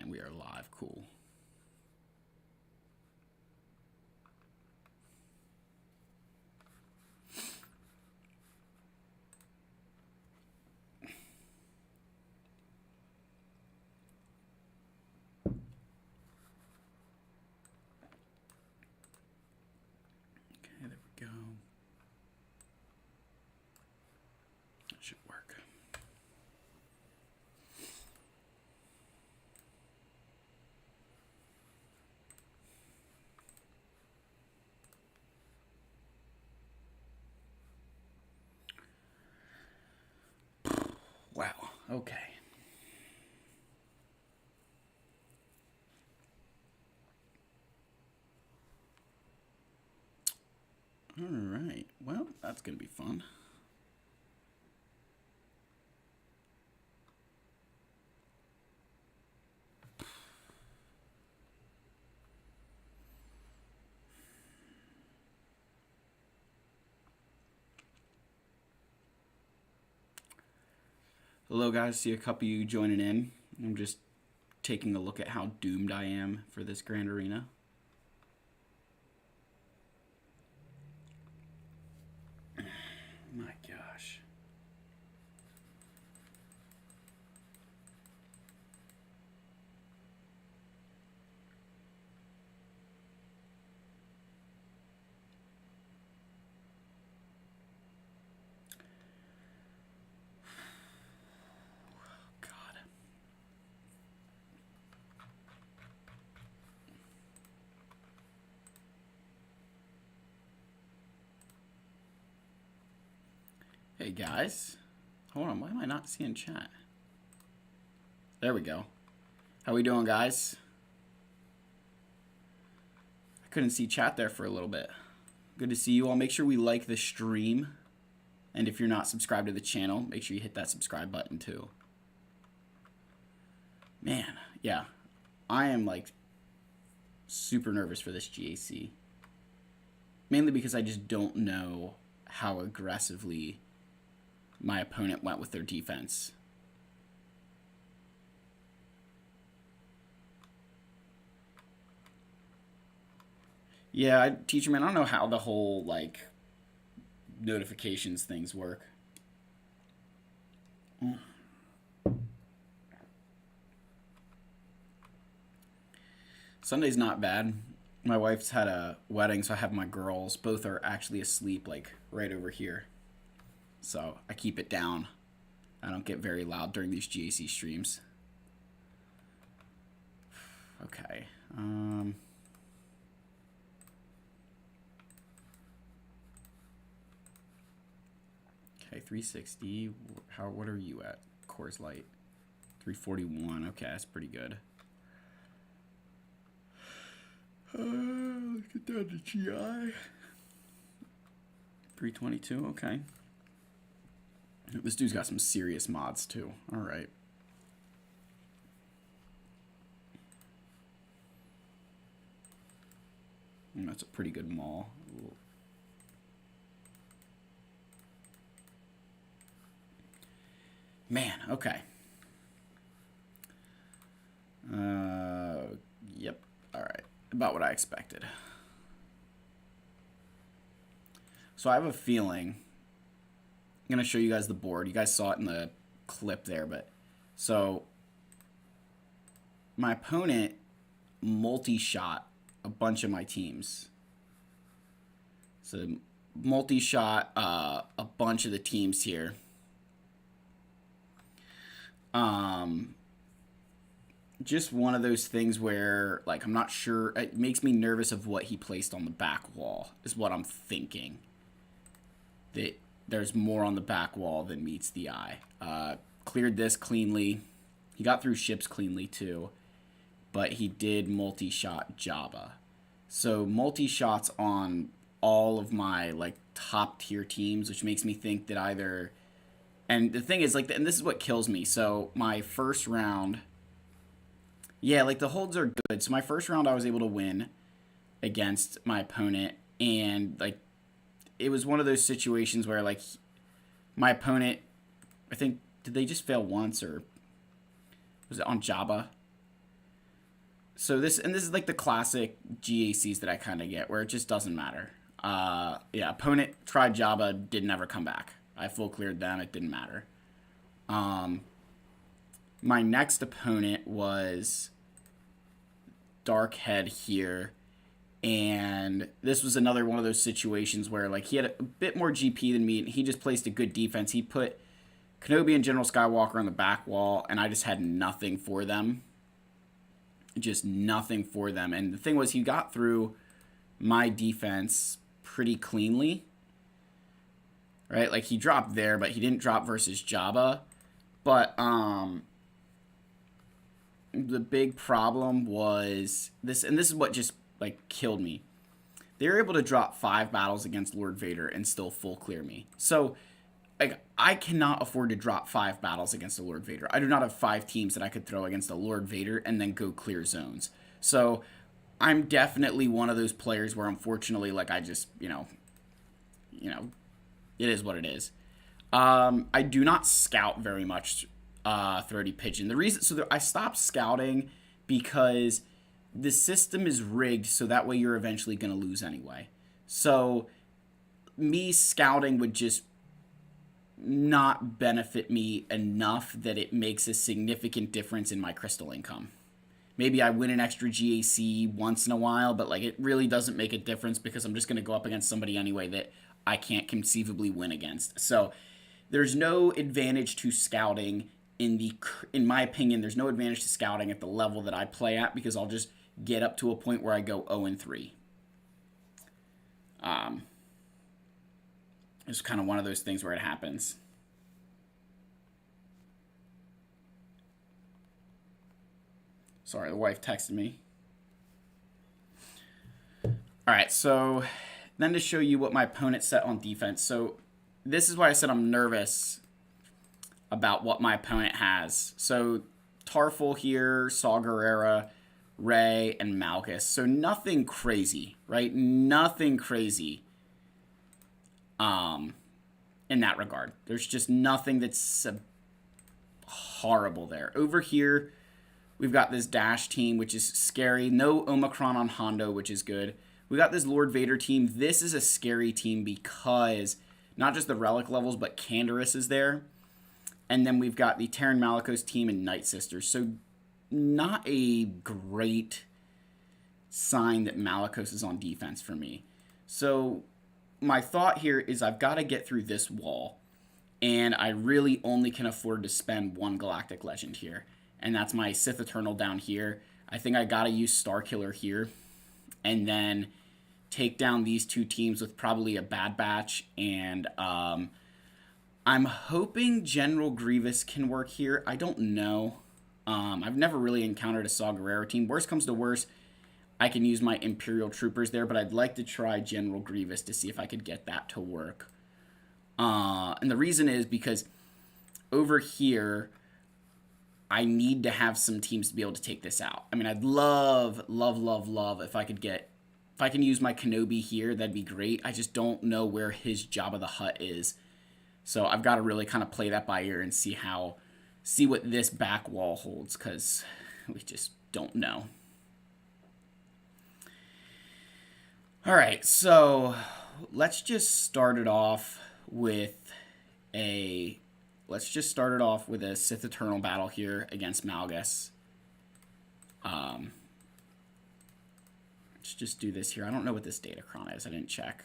And we are live. Cool. Okay, there we go. That should work. Wow. Okay. All right. Well, that's going to be fun. Hello guys, see a couple of you joining in. I'm just taking a look at how doomed I am for this Grand Arena. My gosh. Hey guys, hold on, why am I not seeing chat? There we go. How we doing, guys? I couldn't see chat there for a little bit. Good to see you all. Make sure we like the stream. And if you're not subscribed to the channel, make sure you hit that subscribe button too. Man, yeah. I am like super nervous for this GAC. Mainly because I just don't know how aggressively my opponent went with their defense. Yeah, teacher man, I don't know how the whole like notifications things work. Sunday's not bad. My wife's had a wedding, so I have my girls. Both are actually asleep, like right over here. So I keep it down. I don't get very loud during these GAC streams. Okay. Okay, 360. What are you at? Coors Light. 341. Okay, that's pretty good. Let's get down to GI. 322. Okay. This dude's got some serious mods too. All right. That's a pretty good mall. Man, okay. Yep. All right. About what I expected. So I have a feeling. I'm going to show you guys the board. You guys saw it in the clip there, but so my opponent multi-shot a bunch of my teams. So multi-shot a bunch of the teams here. Just one of those things where, like, I'm not sure. It makes me nervous of what he placed on the back wall, is what I'm thinking. That there's more on the back wall than meets the eye. Cleared this cleanly. He got through ships cleanly, too. But he did multi-shot Jabba. So multi-shots on all of my, like, top-tier teams, which makes me think that either... And the thing is, like, and this is what kills me. So my first round... Yeah, like, the holds are good. So my first round I was able to win against my opponent. And, like, it was one of those situations where, like, my opponent... I think... Did they just fail once, or... Was it on Jabba? So this is like the classic GACs that I kind of get, where it just doesn't matter. Yeah, opponent tried Jabba, did never come back. I full cleared them, it didn't matter. My next opponent was Darkhead here, and this was another one of those situations where like he had a bit more GP than me, and he just placed a good defense. He put Kenobi and General Skywalker on the back wall, and I just had nothing for them. Just nothing for them. And the thing was, he got through my defense pretty cleanly. Right? Like, he dropped there, but he didn't drop versus Jabba. But, the big problem was this, and this is what just, like, killed me. They were able to drop 5 battles against Lord Vader and still full clear me. So, like, I cannot afford to drop 5 battles against a Lord Vader. I do not have 5 teams that I could throw against a Lord Vader and then go clear zones. So I'm definitely one of those players where, unfortunately, like, I just, you know, it is what it is. I do not scout very much, Throaty Pigeon. The reason, so I stopped scouting because the system is rigged so that way you're eventually going to lose anyway. So me scouting would just not benefit me enough that it makes a significant difference in my crystal income. Maybe I win an extra GAC once in a while, but like it really doesn't make a difference because I'm just going to go up against somebody anyway that I can't conceivably win against. So there's no advantage to scouting in my opinion, there's no advantage to scouting at the level that I play at because I'll just get up to a point where I go 0-3. It's kind of one of those things where it happens. Sorry, the wife texted me. All right, so then to show you what my opponent set on defense. So this is why I said I'm nervous about what my opponent has. So Tarful here, Saw Gerrera, Rey, and Malgus. So nothing crazy, right? Nothing crazy. In that regard. There's just nothing that's horrible there. Over here, we've got this Dash team, which is scary. No Omicron on Hondo, which is good. We got this Lord Vader team. This is a scary team because not just the relic levels, but Canderous is there. And then we've got the Terran Malicos team and Night Sisters. So not a great sign that Malicos is on defense for me. So my thought here is I've got to get through this wall, and I really only can afford to spend 1 Galactic Legend here, and that's my Sith Eternal down here. I think I got to use Starkiller here, and then take down these 2 teams with probably a Bad Batch, and I'm hoping General Grievous can work here. I don't know. I've never really encountered a Saw Gerrera team. Worst comes to worst, I can use my Imperial Troopers there, but I'd like to try General Grievous to see if I could get that to work. And the reason is because over here, I need to have some teams to be able to take this out. I mean, I'd love if I can use my Kenobi here, that'd be great. I just don't know where his Jabba the Hutt is. So I've got to really kind of play that by ear and see what this back wall holds, because we just don't know. All right, so let's just start it off with a Sith Eternal battle here against Malgus. Let's just do this here. I don't know what this Datacron is. I didn't check.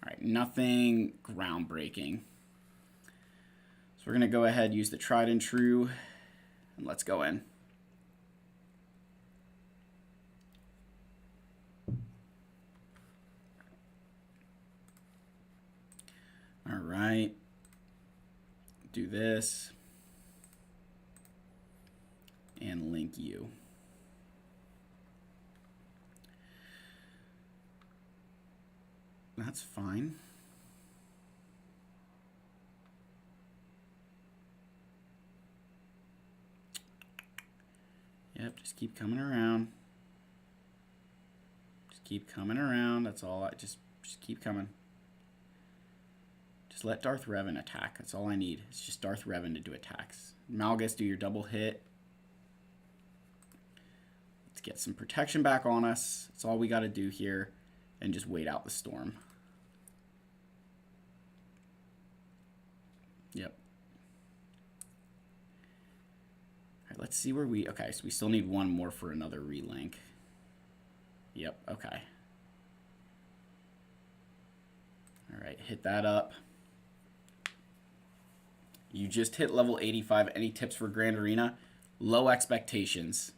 All right, nothing groundbreaking. So we're going to go ahead and use the Tried and True, and let's go in. All right, do this, and link you. That's fine. Yep, just keep coming around. Just keep coming around. That's all. Just keep coming. Just let Darth Revan attack. That's all I need. It's just Darth Revan to do attacks. Malgus, do your double hit. Let's get some protection back on us. That's all we got to do here. And just wait out the storm. Yep. All right, let's see where we... Okay, so we still need one more for another relink. Yep, okay. All right, hit that up. You just hit level 85. Any tips for Grand Arena? Low expectations.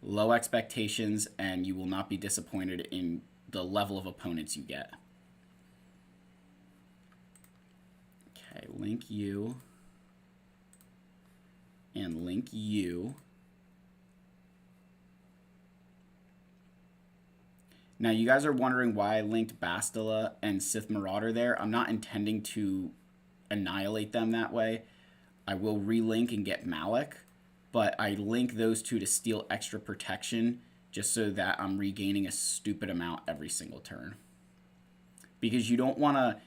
Low expectations, and you will not be disappointed in the level of opponents you get. Okay, link you. And link you. Now, you guys are wondering why I linked Bastila and Sith Marauder there. I'm not intending to annihilate them that way. I will relink and get Malik, but I link those two to steal extra protection just so that I'm regaining a stupid amount every single turn. Because you don't want to...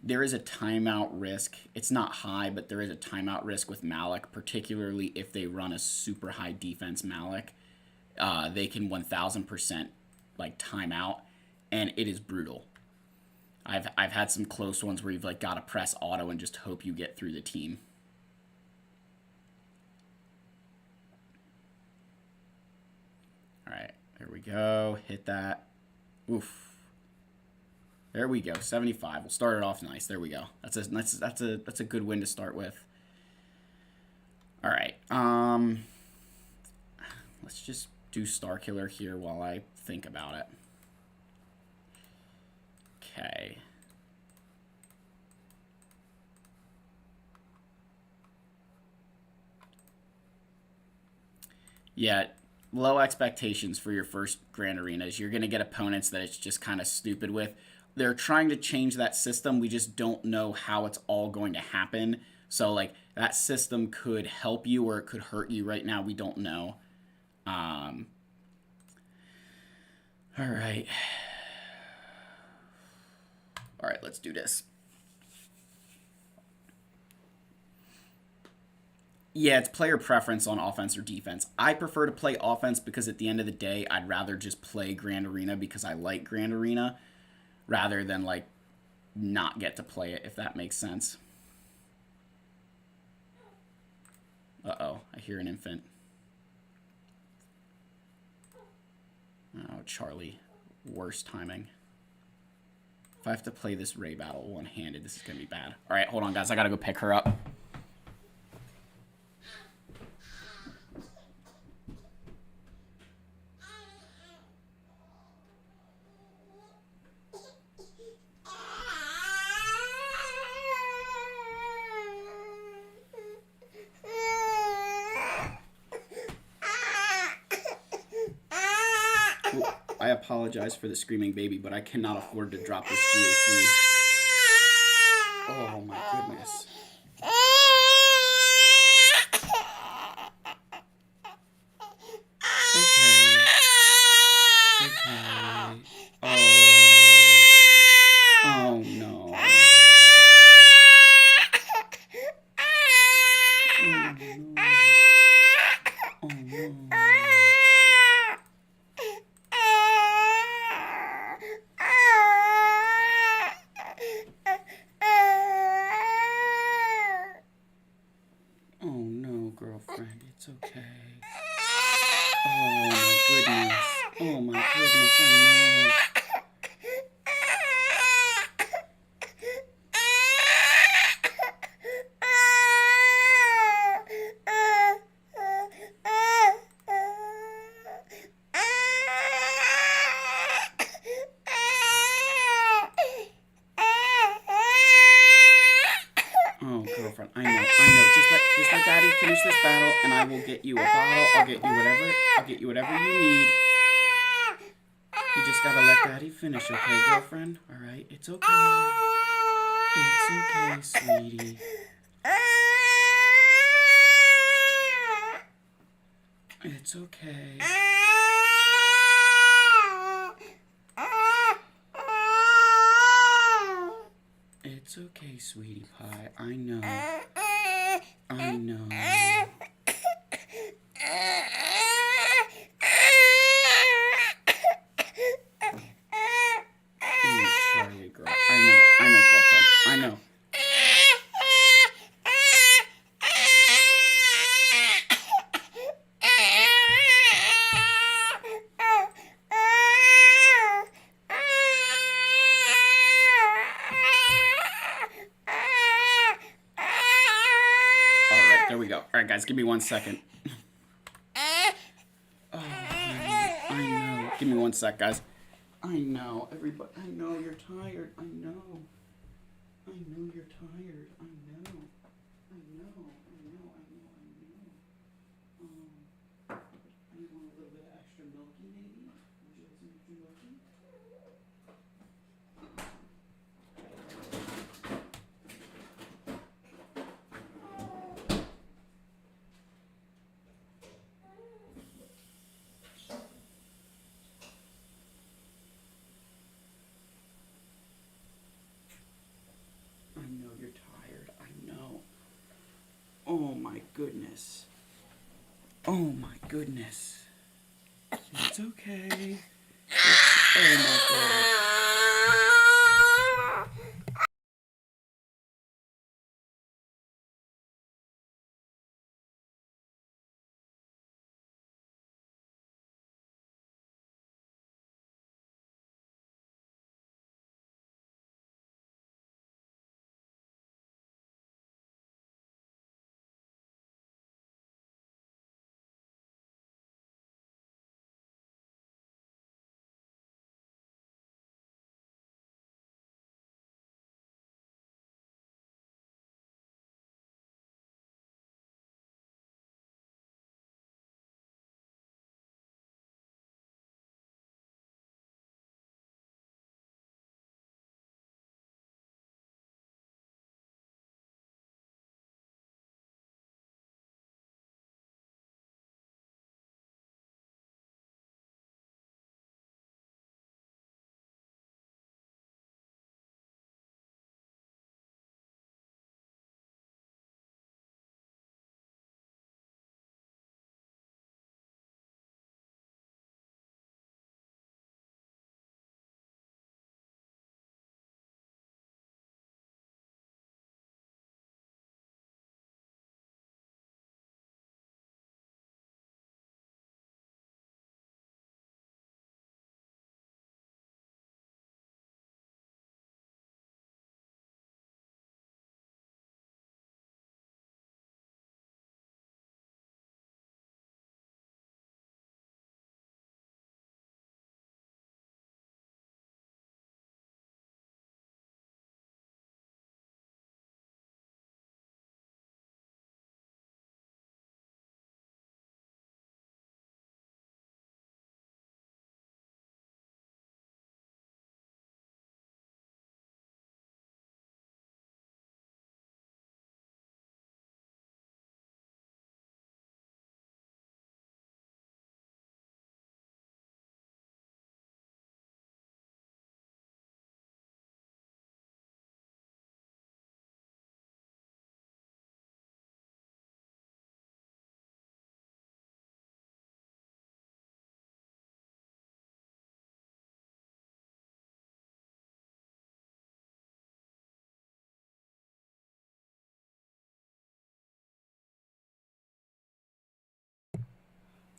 There is a timeout risk. It's not high, but there is a timeout risk with Malik, particularly if they run a super high defense Malik. They can 1000% like timeout, and it is brutal. I've had some close ones where you've like got to press auto and just hope you get through the team. All right, there we go. Hit that. Oof. There we go. 75. We'll start it off nice. There we go. That's a good win to start with. All right. Let's just do Star Killer here while I think about it. Okay. Yeah, low expectations for your first Grand Arenas. You're going to get opponents that it's just kind of stupid with. They're trying to change that system. We just don't know how it's all going to happen. So, like, that system could help you or it could hurt you right now. We don't know. All right. All right, let's do this. Yeah, it's player preference on offense or defense. I prefer to play offense because at the end of the day, I'd rather just play Grand Arena because I like Grand Arena rather than, like, not get to play it, if that makes sense. Uh-oh, I hear an infant. Oh, Charlie. Worst timing. If I have to play this Ray battle one-handed, this is going to be bad. All right, hold on, guys. I got to go pick her up. I apologize for the screaming baby, but I cannot afford to drop this GAC. Oh my goodness. Okay. Okay. Oh no. Oh no. Oh no, girlfriend, it's okay. Oh my goodness. Oh my goodness, I know. Oh, girlfriend, I know. Just let Daddy finish this battle, and I will get you a bottle. I'll get you whatever you need. You just gotta let Daddy finish, okay, girlfriend? All right, it's okay. It's okay, sweetie. It's okay. It's okay, sweetie pie. I know. I know. There we go. All right, guys, give me 1 second. Oh, I know. Give me 1 sec, guys. I know, everybody. I know you're tired. I know. I know you're tired. I know. I know. I want a little bit of extra milky, maybe. Would you like some extra milky? I know you're tired. I know. Oh my goodness. Oh my goodness. It's okay. Oh my gosh.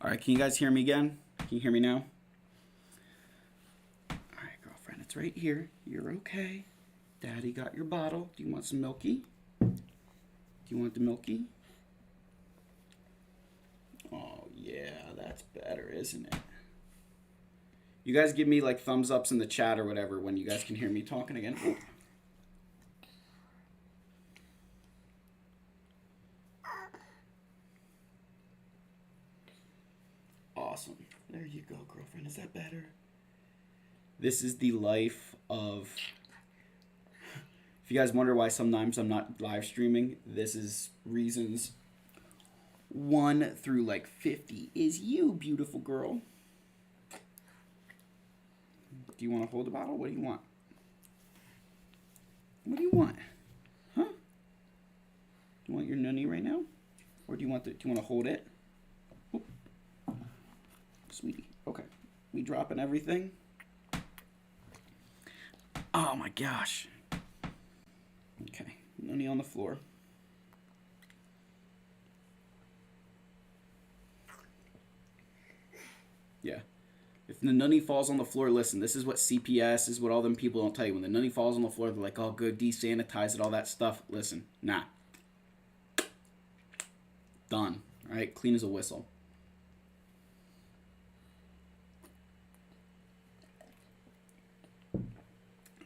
All right, can you guys hear me again? Can you hear me now? All right, girlfriend, it's right here. You're okay. Daddy got your bottle. Do you want some milky? Do you want the milky? Oh, yeah, that's better, isn't it? You guys give me like thumbs ups in the chat or whatever when you guys can hear me talking again. Oh. Awesome. There you go, girlfriend. Is that better? This is the life of... If you guys wonder why sometimes I'm not live streaming, this is reasons 1 through like 50 is you, beautiful girl. Do you want to hold the bottle? What do you want? What do you want? Huh? Do you want your nunny right now? Or do you want to hold it? Oop. Sweetie. Okay. We dropping everything? Oh my gosh. Okay. Nunny on the floor. Yeah. If the nunny falls on the floor, listen, this is what CPS is, what all them people don't tell you. When the nunny falls on the floor, they're like, oh, good, desanitize it, all that stuff. Listen, nah. Done. All right, clean as a whistle.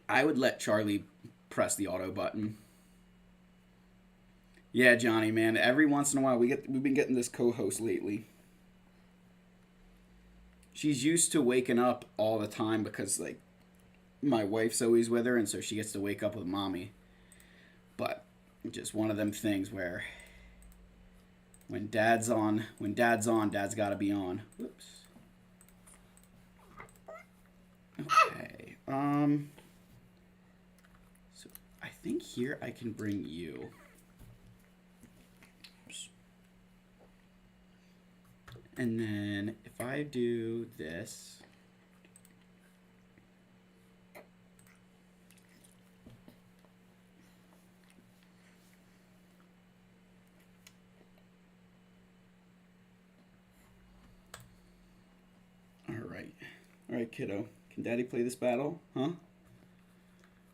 I would let Charlie press the auto button. Yeah, Johnny, man. Every once in a while, we've been getting this co-host lately. She's used to waking up all the time because, like, my wife's always with her, and so she gets to wake up with mommy. But just one of them things where when dad's on, dad's got to be on. Whoops. Okay. So I think here I can bring you. Oops. And then if I do this. All right, kiddo. Can Daddy play this battle? Huh? All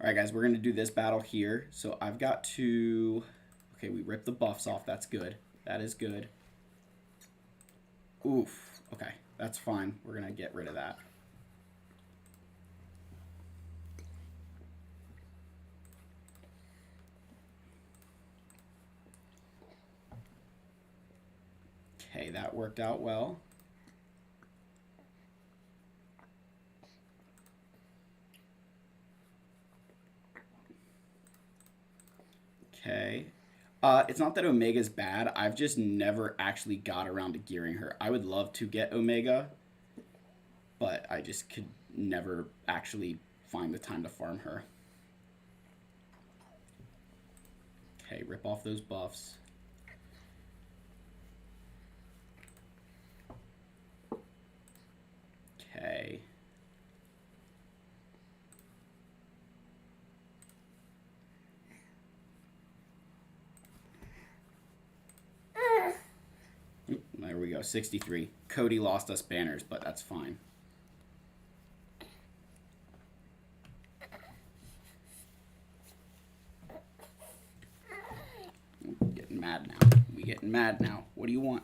right, guys. We're going to do this battle here. So I've got to... Okay, we ripped the buffs off. That's good. That is good. Oof. Okay, that's fine. We're going to get rid of that. Okay, that worked out well. Okay. It's not that Omega's bad. I've just never actually got around to gearing her. I would love to get Omega, but I just could never actually find the time to farm her. Okay, rip off those buffs. Okay. There we go, 63. Cody lost us banners, but that's fine. I'm getting mad now. We getting mad now. What do you want?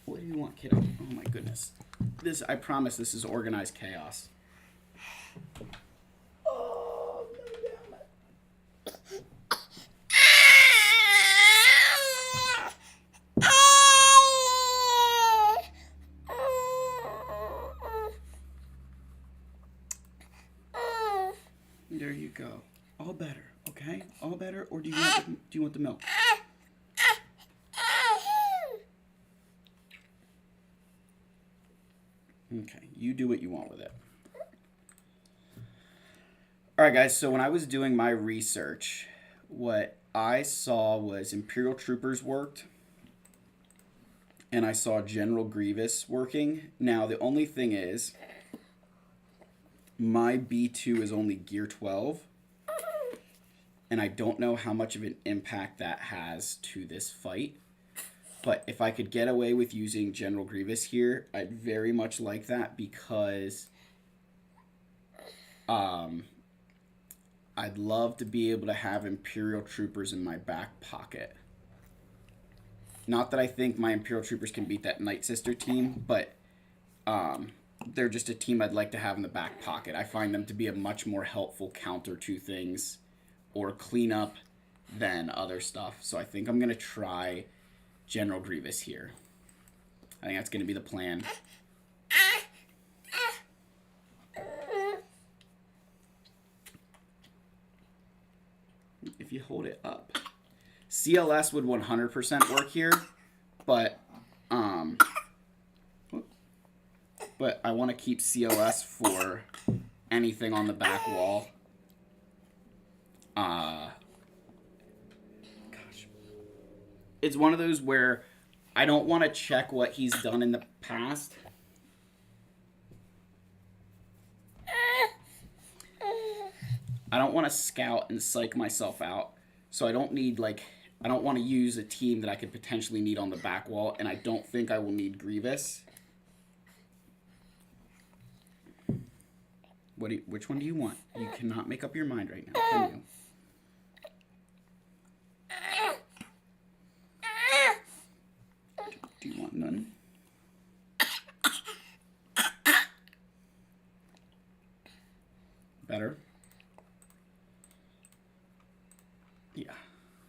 What do you want, kiddo? Oh my goodness. This, I promise, this is organized chaos. Oh, damn it. There you go. All better, okay? All better, or do you want the milk? Okay, you do what you want with it. All right, guys, so when I was doing my research, what I saw was Imperial Troopers worked, and I saw General Grievous working. Now, the only thing is, my B2 is only gear 12, and I don't know how much of an impact that has to this fight. But if I could get away with using General Grievous here, I'd very much like that because I'd love to be able to have Imperial Troopers in my back pocket. Not that I think my Imperial Troopers can beat that Night Sister team, but they're just a team I'd like to have in the back pocket. I find them to be a much more helpful counter to things or cleanup than other stuff. So I think I'm going to try General Grievous here. I think that's going to be the plan. If you hold it up. CLS would 100% work here, but I want to keep CLS for anything on the back wall. Gosh. It's one of those where I don't want to check what he's done in the past. I don't want to scout and psych myself out. So I don't need, like, I don't want to use a team that I could potentially need on the back wall, and I don't think I will need Grievous. Which one do you want? You cannot make up your mind right now, can you? Do you want none? Better? Yeah.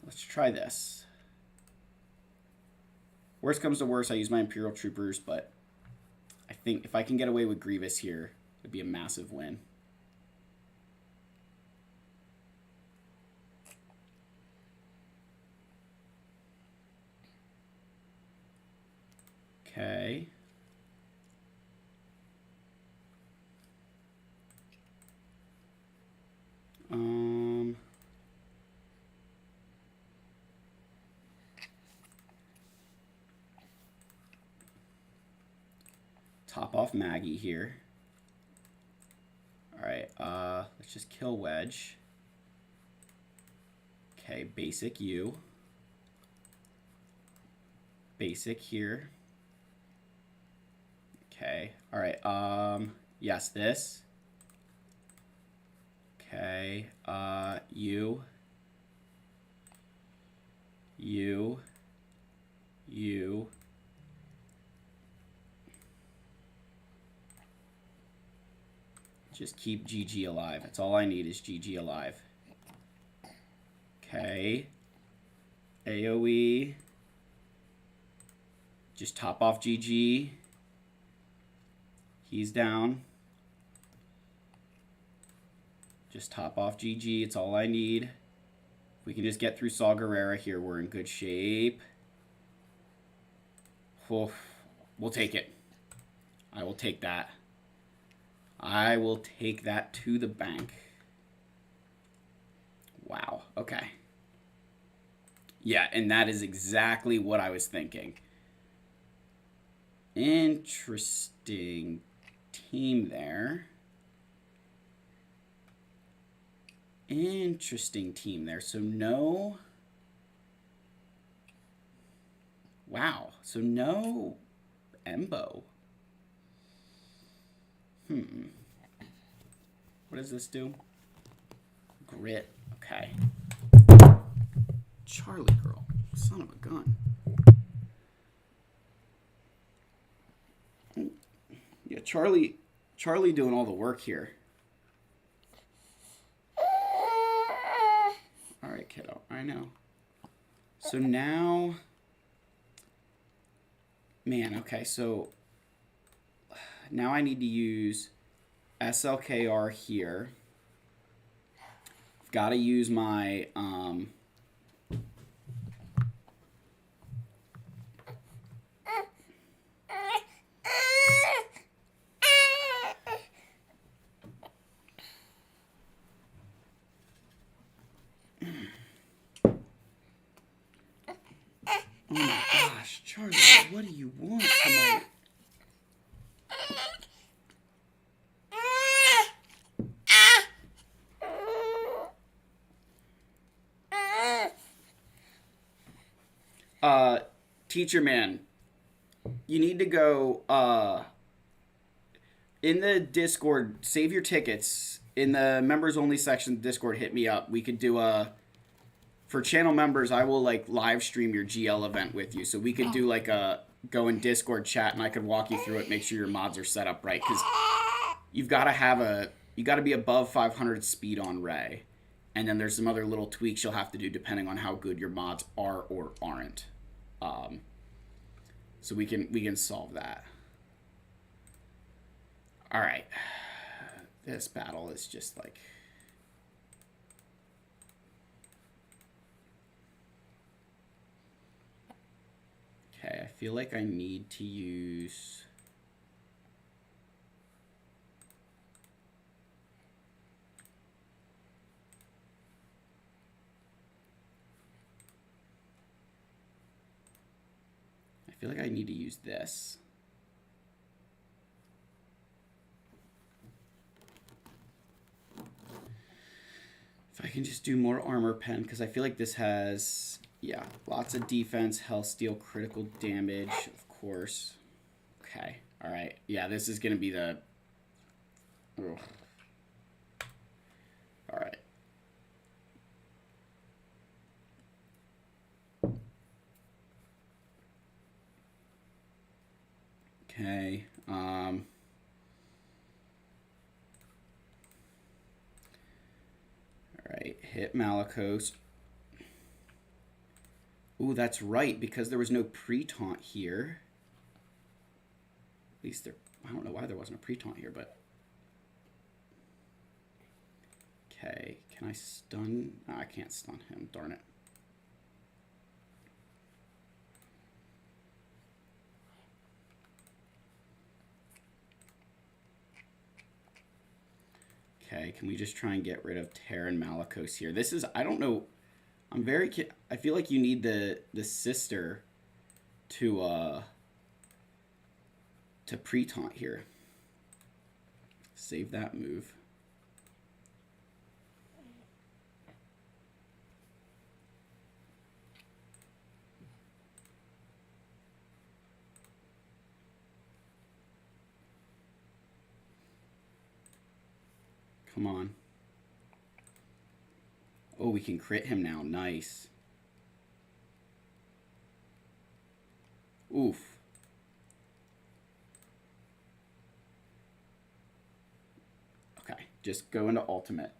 Let's try this. Worst comes to worst, I use my Imperial Troopers, but I think if I can get away with Grievous here, it'd be a massive win. Okay. Top off Maggie here. Alright, let's just kill Wedge. Okay, basic you. Basic here. Okay, alright, yes, this. Okay, you. Just keep GG alive. That's all I need is GG alive. Okay. AoE. Just top off GG. He's down. Just top off GG. It's all I need. If we can just get through Saw Gerrera here, we're in good shape. Oh, we'll take it. I will take that. I will take that to the bank. Wow. Okay. Yeah, and that is exactly what I was thinking. Interesting team there. Interesting team there. So no... Wow. So no Embo. What does this do? Grit. Okay. Charlie girl. Son of a gun. Yeah, Charlie doing all the work here. All right, kiddo. I know. So now... Man, okay, so... Now I need to use SLKR here. I've got to use my... Oh my gosh, Charlie, what do you want tonight? Teacher man, you need to go in the Discord, save your tickets. In the members only section of Discord, hit me up. We could do for channel members, I will like live stream your GL event with you. So we could do like go in Discord chat and I could walk you through it, make sure your mods are set up right. Because you've got to you got to be above 500 speed on Ray. And then there's some other little tweaks you'll have to do depending on how good your mods are or aren't. So we can solve that. All right. This battle is just like... Okay, I feel like I need to use... I feel like I need to use this. If I can just do more armor pen, because I feel like this has, yeah, lots of defense, health steal, critical damage, of course. Okay, all right. Yeah, this is going to be the... Ugh. All right. Okay. All right. Hit Malicos. Ooh, that's right, because there was no pre-taunt here. At least there... I don't know why there wasn't a pre-taunt here, but... Okay, can I stun? Oh, I can't stun him, darn it. Okay, can we just try and get rid of Terra and Malicos here? This is... I don't know... I'm very... I feel like you need the sister to pre-taunt here. Save that move. Come on. Oh, we can crit him now. Nice. Oof. Okay, just go into ultimate.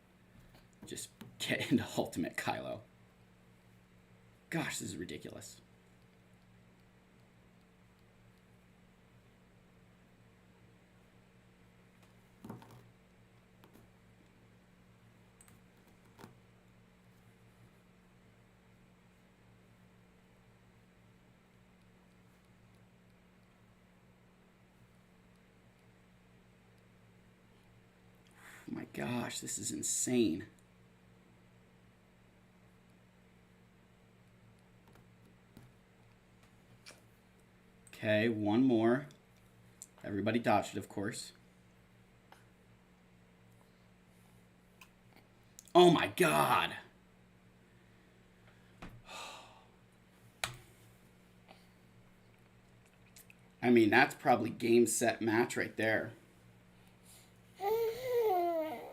Just get into ultimate, Kylo. Gosh, this is ridiculous. Oh my gosh, this is insane. Okay, one more. Everybody dodged it, of course. Oh my god. I mean, that's probably game, set, match right there.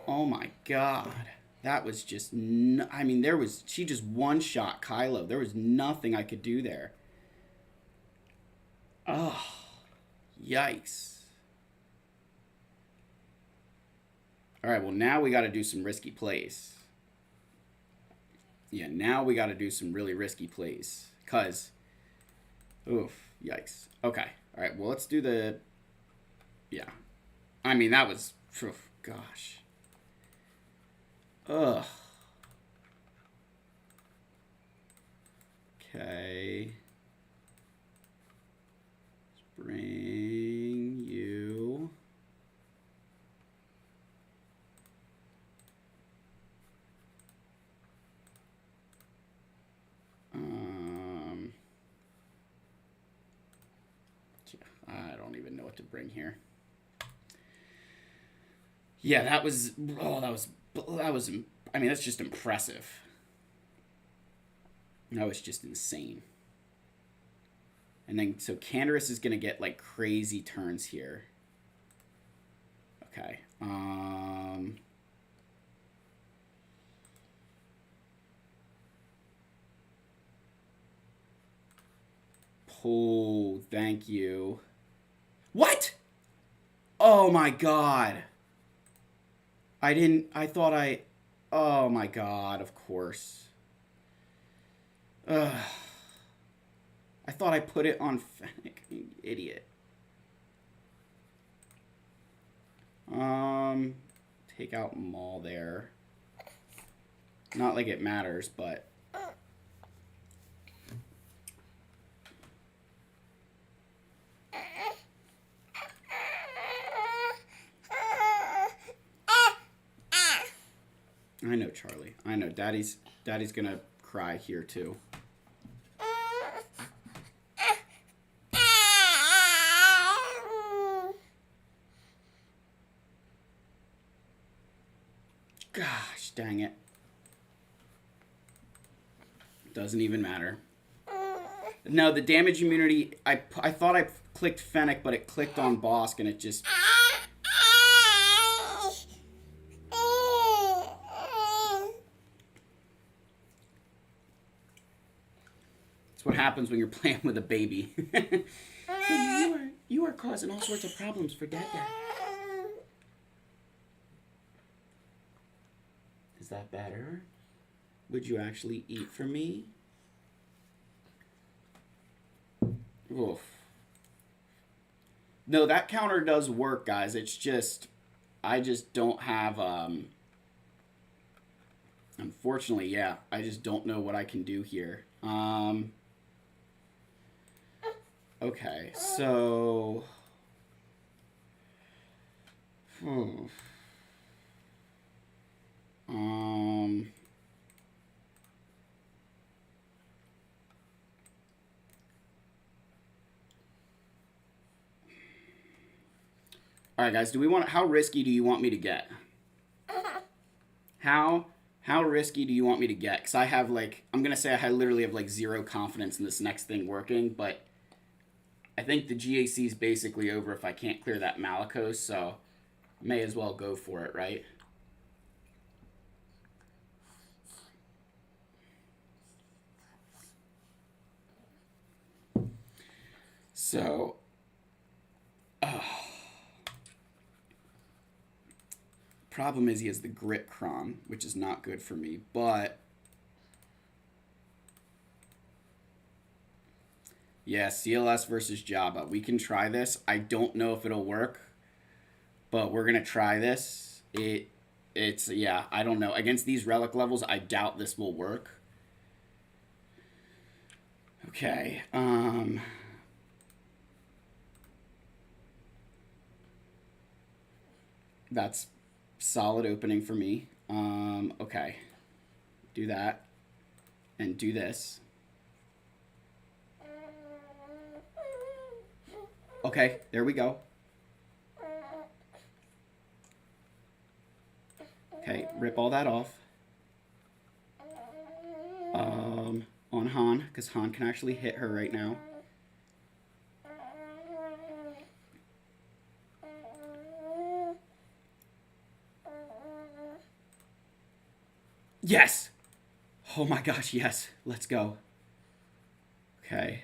Oh my god. That was just... I mean, there was... She just one-shot Kylo. There was nothing I could do there. Oh. Yikes. Alright, well, now we got to do some risky plays. Yeah, now we got to do some really risky plays. Because... Oof. Yikes. Okay. Alright, well, let's do the... Yeah. I mean, that was... Oof, gosh. Ugh. Okay. Let's bring you. I don't even know what to bring here. Yeah, that was... Oh, that was... I mean, that's just impressive. That was just insane. And then, so Canderous is going to get, like, crazy turns here. Okay. Oh, thank you. What? Oh, my God. I thought oh my god, of course. Ugh. I thought I put it on Fennec, you idiot. Take out Maul there. Not like it matters, but... I know, Charlie. I know. Daddy's gonna cry here, too. Gosh, dang it. Doesn't even matter. No, the damage immunity, I thought I clicked Fennec, but it clicked on Bosk, and it just... That's what happens when you're playing with a baby. You are causing all sorts of problems for Dad. Is that better? Would you actually eat for me? Oof. No, that counter does work, guys. It's just, I just don't have, unfortunately, yeah, I just don't know what I can do here. Okay, so, all right, guys, do we want, how risky do you want me to get? How risky do you want me to get? Because I have, like, I'm going to say I literally have, like, zero confidence in this next thing working, but I think the GAC is basically over if I can't clear that Malicos, so may as well go for it, right? So, problem is he has the Grit Cron, which is not good for me, but yeah, CLS versus Jabba. We can try this. I don't know if it'll work, but we're going to try this. It's, yeah, I don't know. Against these relic levels, I doubt this will work. Okay, that's solid opening for me. Okay. Do that. And do this. Okay, there we go. Okay, rip all that off. On Han, because Han can actually hit her right now. Yes! Oh my gosh, yes. Let's go. Okay.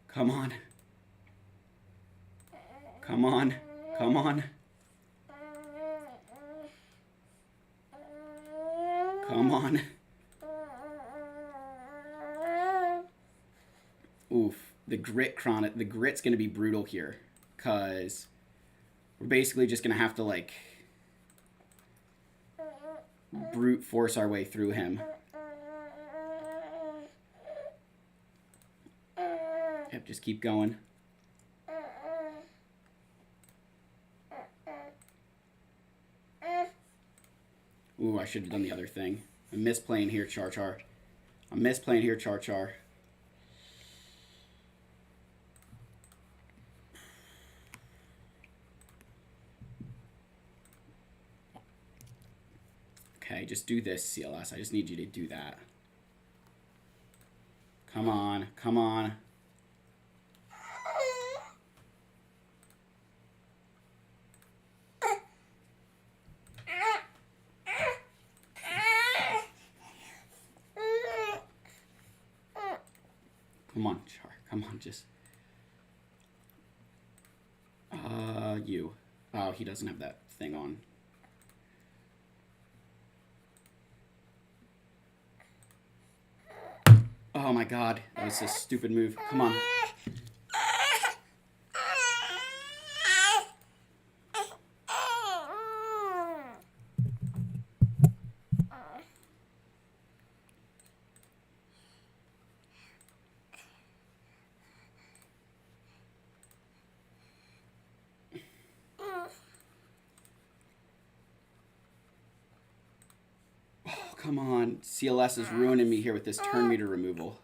Come on. Come on. Come on. Come on. Oof. The grit chronic. The grit's going to be brutal here. Because we're basically just going to have to, like, brute force our way through him. Yep, just keep going. Ooh, I should have done the other thing. I'm misplaying here, Char Char. I'm misplaying here, Char Char. Okay, just do this, CLS. I just need you to do that. Come on, come on. Come on, Char. Come on, just... you. Oh, he doesn't have that thing on. Oh my god, that was a stupid move. Come on. Come on. CLS is ruining me here with this turn meter removal.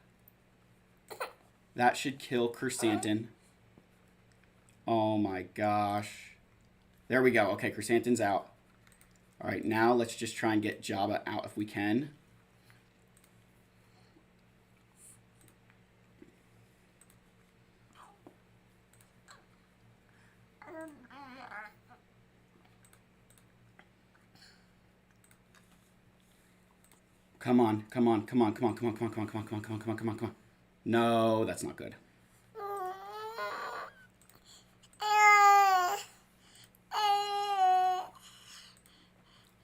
That should kill Chrysanthemum. Oh my gosh. There we go. Okay, Chrysanthemum's out. Alright, now let's just try and get Jabba out if we can. Come on, come on, come on, come on, come on, come on, come on, come on, come on, come on, come on, come on, come on. No, that's not good.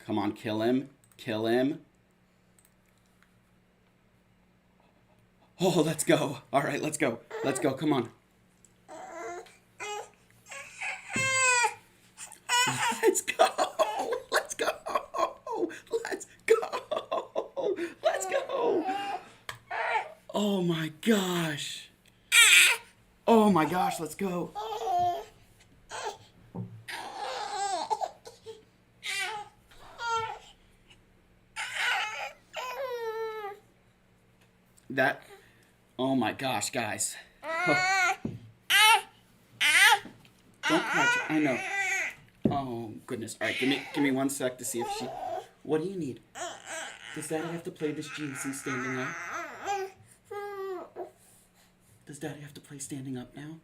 Come on, kill him. Kill him. Oh, let's go. All right, let's go. Let's go. Come on. Let's go. Let's go. Let's go. Let's go. Oh my gosh. Oh my gosh, let's go. That, oh my gosh, guys. Oh. Don't crouch, I know. Oh goodness. All right, give me 1 sec to see if she. What do you need? Does Daddy have to play this GC standing up? Does Daddy have to play standing up now?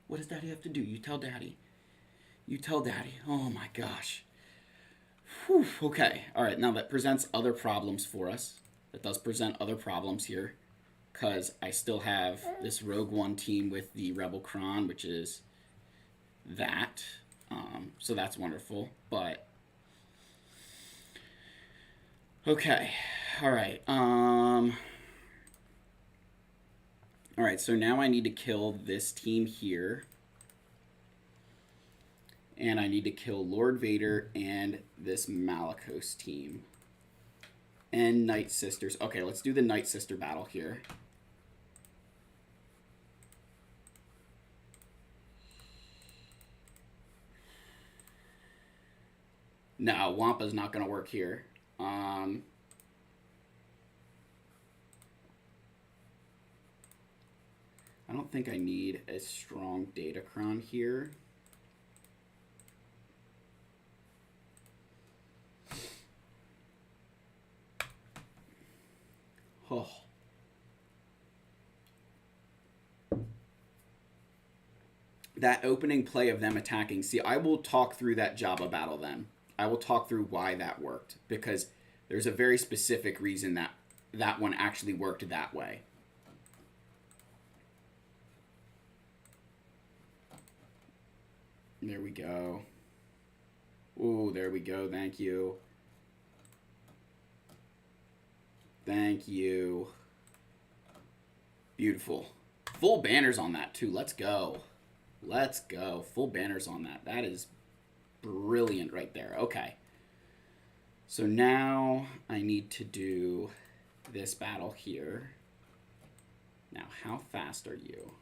What does Daddy have to do? You tell Daddy. You tell Daddy. Oh my gosh. Whew, okay. All right. Now that presents other problems for us. That does present other problems here, because I still have this Rogue One team with the Rebel Kron, which is that. So that's wonderful. But okay. All right. All right, so now I need to kill this team here. And I need to kill Lord Vader and this Malicos team. And Night Sisters. Okay, let's do the Night Sister battle here. No, Wampa's not going to work here. I don't think I need a strong Datacron here. Oh. That opening play of them attacking. See, I will talk through that Jabba battle then. I will talk through why that worked, because there's a very specific reason that that one actually worked that way. There we go. Ooh, there we go. Thank you. Thank you. Beautiful. Full banners on that, too. Let's go. Let's go. Full banners on that. That is brilliant right there. Okay. So now I need to do this battle here. Now, how fast are you?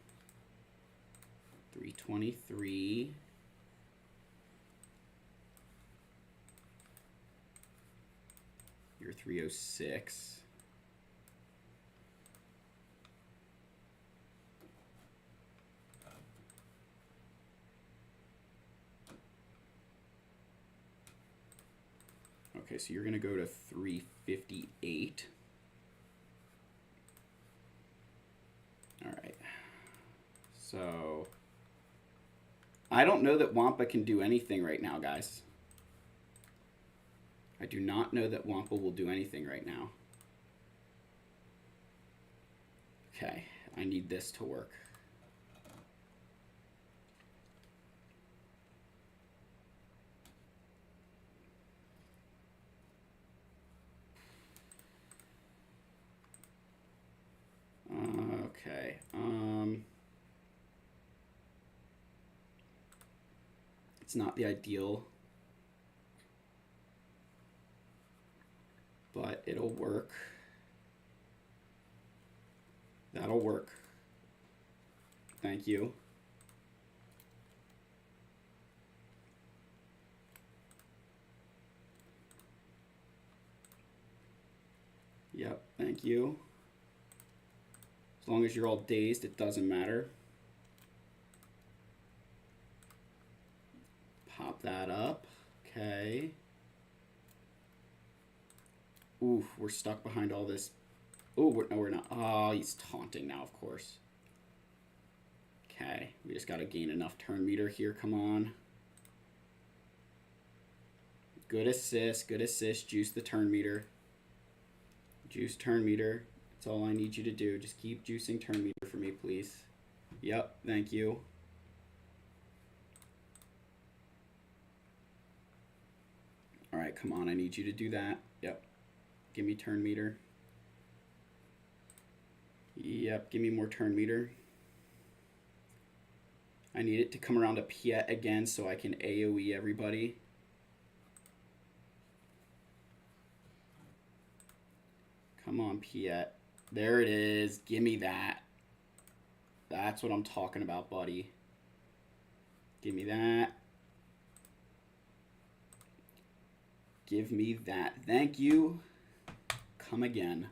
323. You're 306. Okay, so you're going to go to 358. All right. So I don't know that Wampa can do anything right now, guys. I do not know that Wampa will do anything right now. Okay, I need this to work. Okay. It's not the ideal, but it'll work. That'll work. Thank you. Yep, thank you. As long as you're all dazed, it doesn't matter. Pop that up. Okay. Ooh, we're stuck behind all this. Oh, no, we're not. Oh, he's taunting now, of course. Okay, we just got to gain enough turn meter here. Come on. Good assist, good assist. Juice the turn meter. Juice turn meter. That's all I need you to do. Just keep juicing turn meter for me, please. Yep, thank you. All right, come on. I need you to do that. Yep. Give me turn meter. Yep, give me more turn meter. I need it to come around to Piet again so I can AoE everybody. Come on, Piet. There it is. Give me that. That's what I'm talking about, buddy. Give me that. Give me that. Thank you. Come again.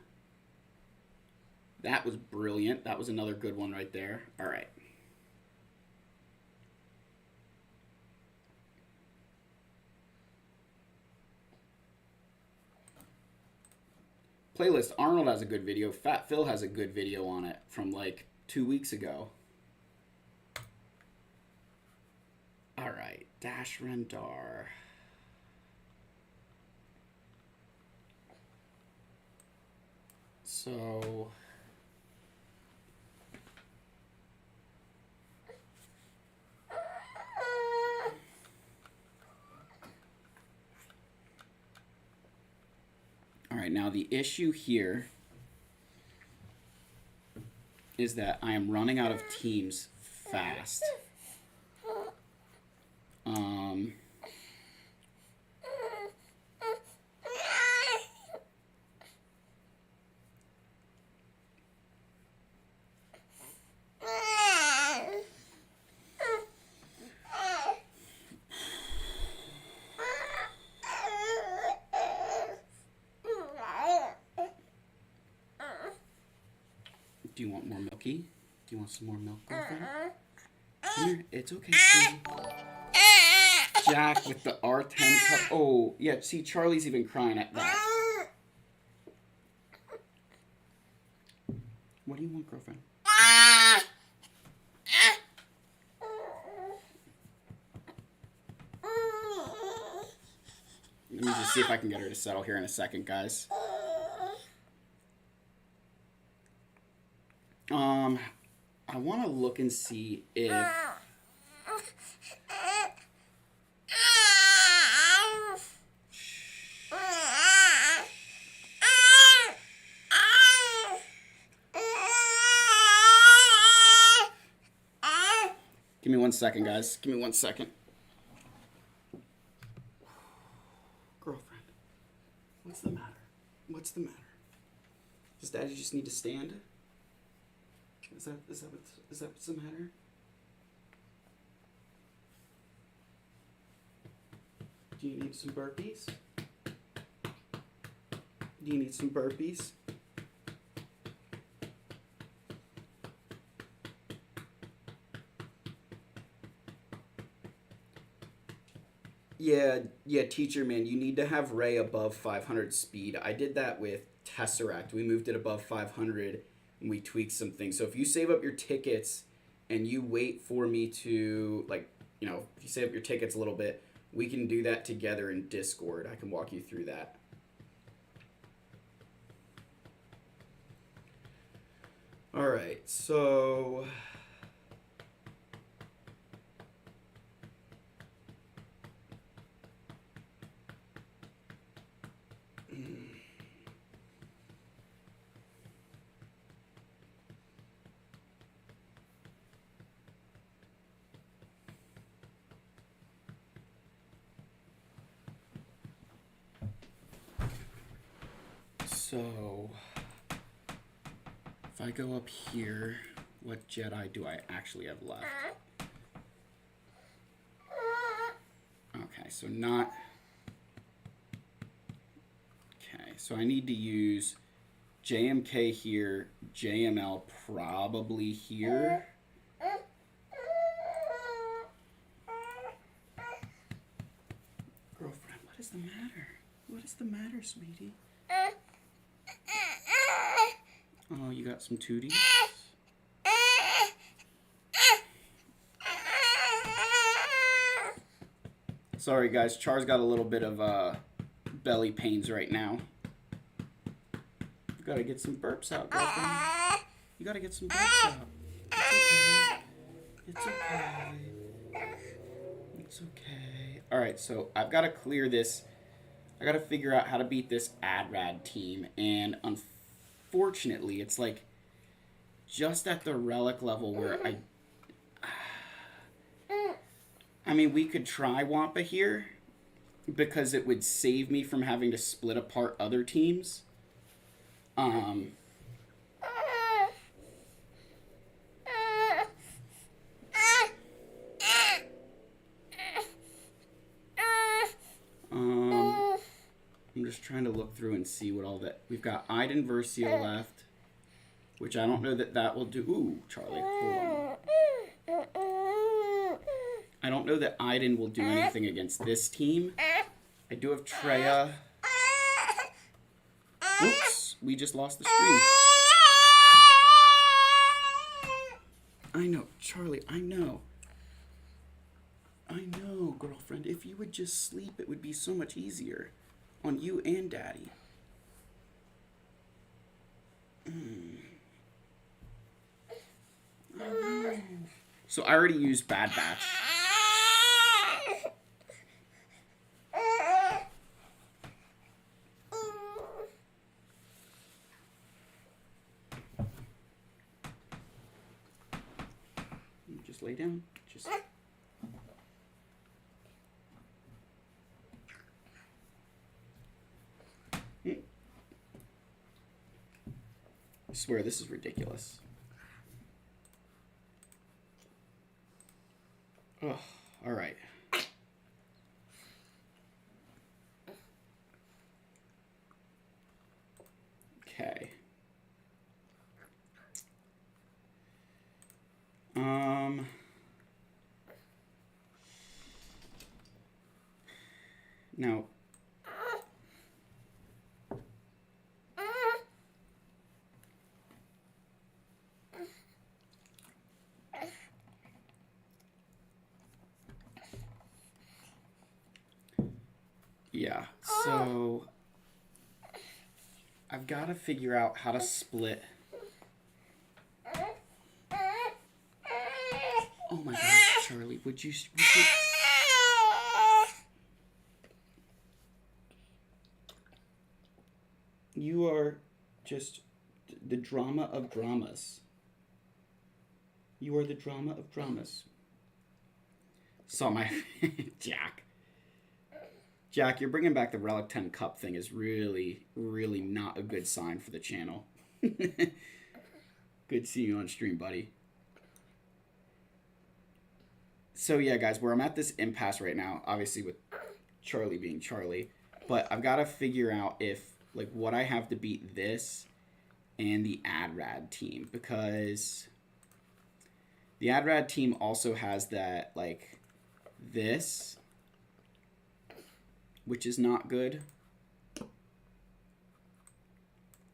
That was brilliant. That was another good one right there. All right. Playlist. Arnold has a good video. Fat Phil has a good video on it from like 2 weeks ago. All right. Dash Rendar. So... All right, now the issue here is that I am running out of teams fast. Do you want more milky? Do you want some more milk, girlfriend? Come here. It's okay, sweetie. Jack with the R10 cup. Oh, yeah, see, Charlie's even crying at that. What do you want, girlfriend? Let me just see if I can get her to settle here in a second, guys. I want to look and see if... Give me 1 second, guys. Give me 1 second. Girlfriend, what's the matter? What's the matter? Does Daddy just need to stand? Is that what's the matter? Do you need some burpees? Do you need some burpees? Yeah, teacher man, you need to have Ray above 500 speed. I did that with Tesseract. We moved it above 500 and we tweaked some things. So if you save up your tickets and you wait for me to, like, you know, if you save up your tickets a little bit, we can do that together in Discord. I can walk you through that. All right, so... So, if I go up here, what Jedi do I actually have left? Okay, so not... Okay, so I need to use JMK here, JML probably here. Girlfriend, what is the matter? What is the matter, sweetie? Oh, you got some tooties? Sorry, guys. Char's got a little bit of belly pains right now. You gotta get some burps out, girlfriend. You gotta get some burps out. It's okay. It's okay. It's okay. Alright, so I've got to clear this I gotta figure out how to beat this Adrad team, and unfortunately, it's like just at the relic level where I mean, we could try Wampa here because it would save me from having to split apart other teams. I'm just trying to look through and see what all that... We've got Iden Versio left, which I don't know that will do... Ooh, Charlie, hold on. I don't know that Iden will do anything against this team. I do have Treya. Whoops, we just lost the stream. I know, Charlie, I know. I know, girlfriend. If you would just sleep, it would be so much easier on you and Daddy. So I already used Bad Batch. Just lay down. Just... I swear, this is ridiculous. Oh, all right. Okay. Now, yeah, so I've got to figure out how to split. Oh my gosh, Charlie, would you You are just the drama of dramas. You are the drama of dramas. Saw my... Jack. Jack, you're bringing back the Relic 10 Cup thing is really, really not a good sign for the channel. Good seeing you on stream, buddy. So yeah, guys, where I'm at this impasse right now, obviously with Charlie being Charlie, but I've got to figure out if, like, what I have to beat this and the Adrad team, because the Adrad team also has that, like, this, which is not good,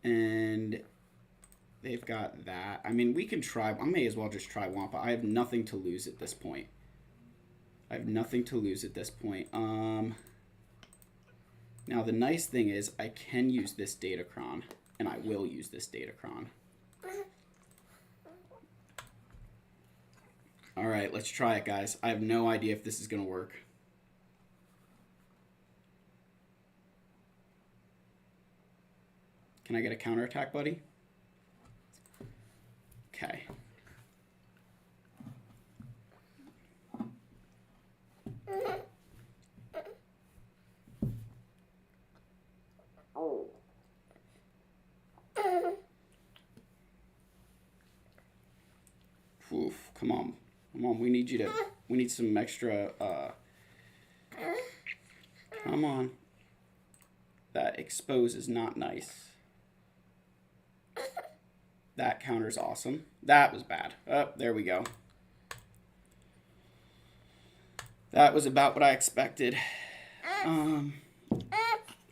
and they've got that. I mean, we can try. I may as well just try Wampa. I have nothing to lose at this point. Now, the nice thing is I can use this Datacron, and I will use this Datacron. All right, let's try it, guys. I have no idea if this is going to work. Can I get a counterattack, buddy? Okay. Oof, come on. Come on, we need you to... We need some extra... Come on. That expose is not nice. That counter's awesome. That was bad. Oh, there we go. That was about what I expected.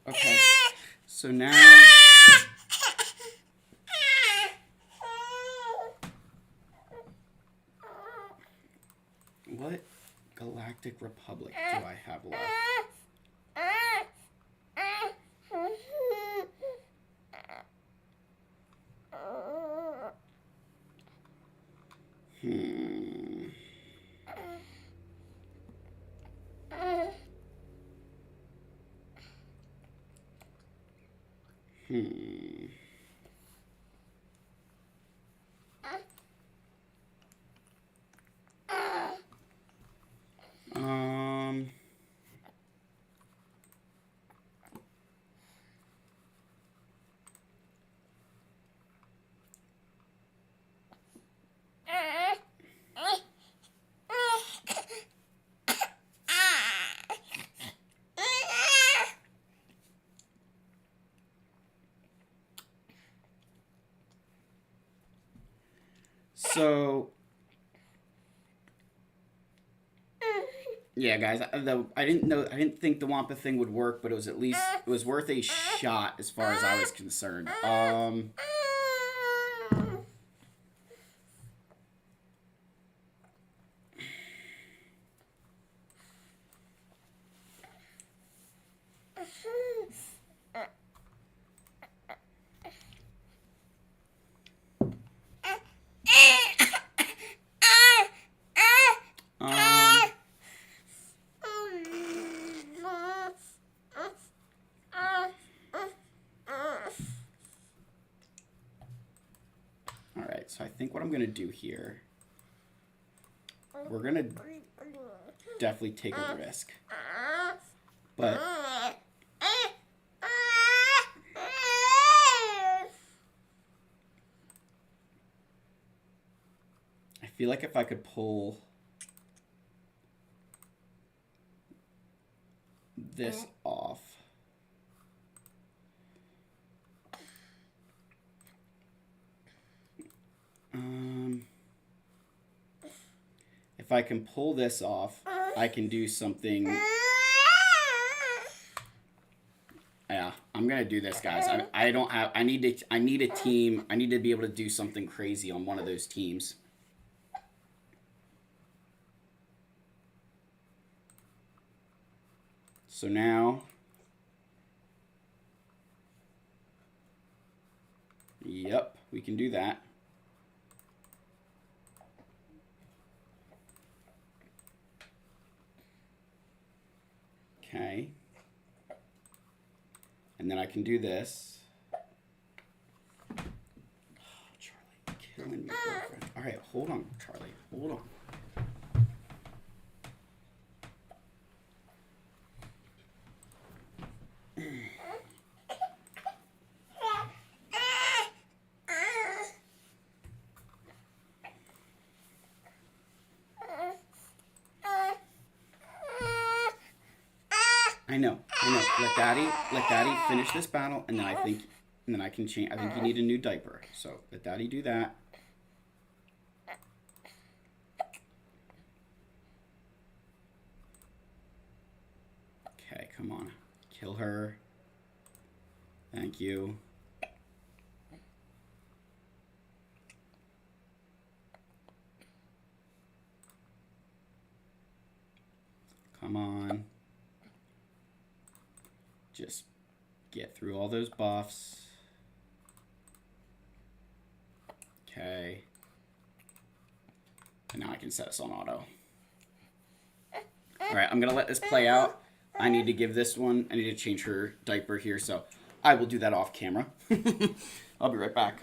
Okay. So now... What Galactic Republic do I have left? Hmm. So, yeah, guys, I didn't think the Wampa thing would work, but it was at least it was worth a shot as far as I was concerned. All right, so I think what I'm gonna do here, we're gonna definitely take a risk, but I feel like if I could pull this off, if I can pull this off, I can do something. Yeah, I'm gonna do this, guys. I don't have. I need a team. I need to be able to do something crazy on one of those teams. So now, yep, we can do that. Okay. And then I can do this. Oh, Charlie, killing me, girlfriend. All right, hold on, Charlie. Hold on. I know. Let Daddy finish this battle, and then and then I can change. I think you need a new diaper. So let Daddy do that. Okay, come on, kill her. Thank you. Come on. Just get through all those buffs. Okay. And now I can set us on auto. All right, I'm gonna let this play out. I need to give this one, I need to change her diaper here, so I will do that off camera. I'll be right back.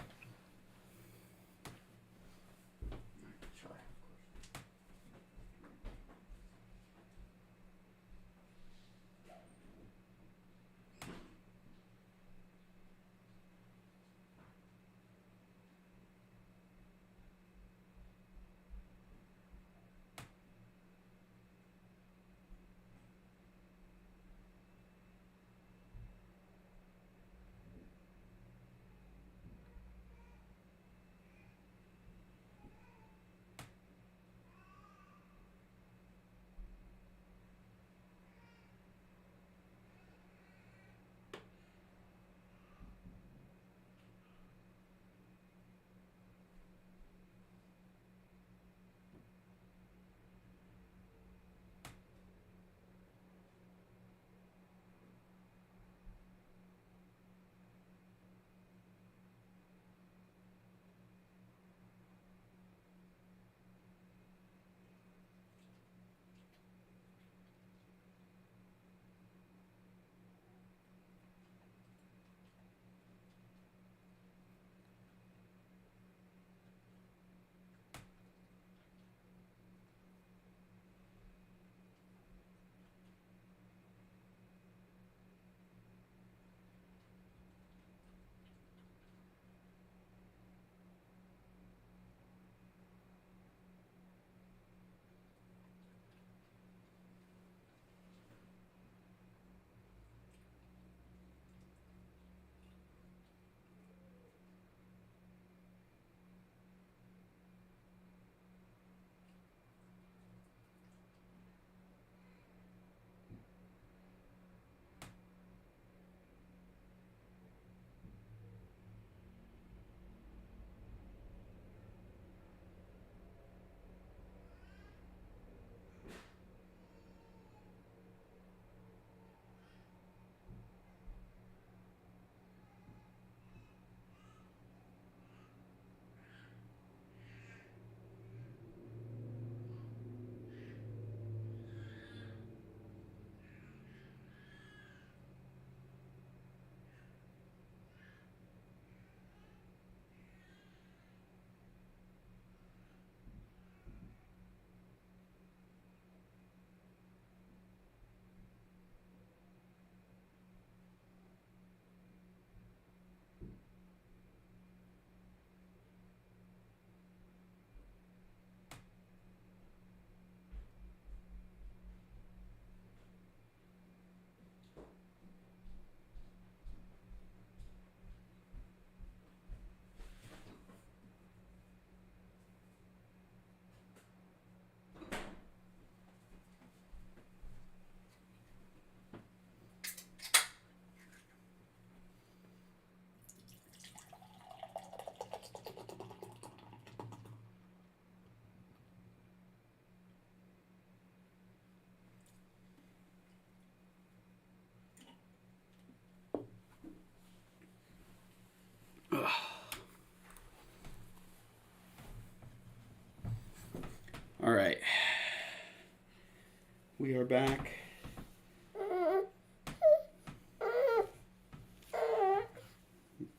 We are back.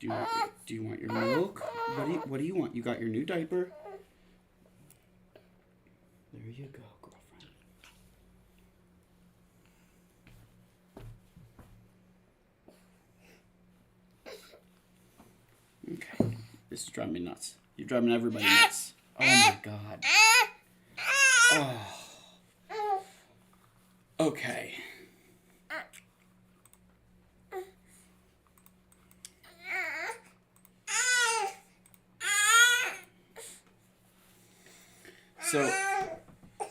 Do you want your milk? What do you want? You got your new diaper. There you go, girlfriend. Okay. This is driving me nuts. You're driving everybody nuts. Oh my god. Oh. Okay. So,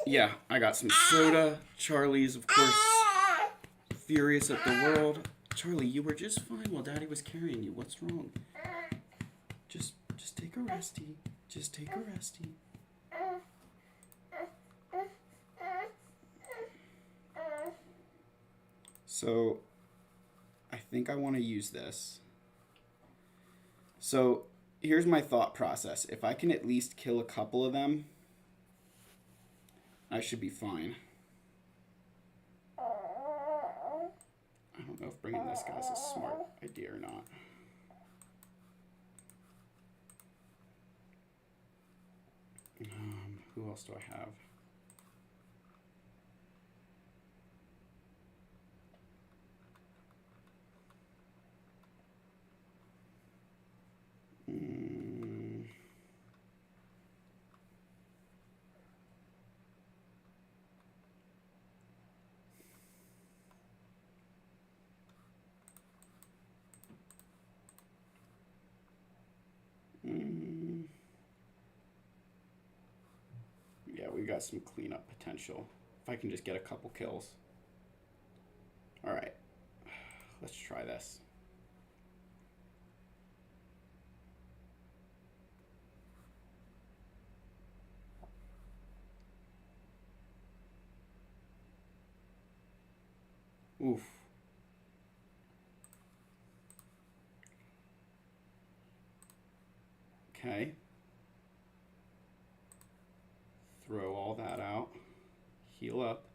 yeah, I got some soda. Charlie's, of course, furious at the world. Charlie, you were just fine while Daddy was carrying you. What's wrong? Just take a resty. Just take a resty. So, I think I want to use this. So, here's my thought process. If I can at least kill a couple of them, I should be fine. I don't know if bringing this guy is a smart idea or not. Who else do I have? Yeah, we got some cleanup potential. If I can just get a couple kills. All right, let's try this. Oof. Okay. Throw all that out. Heal up.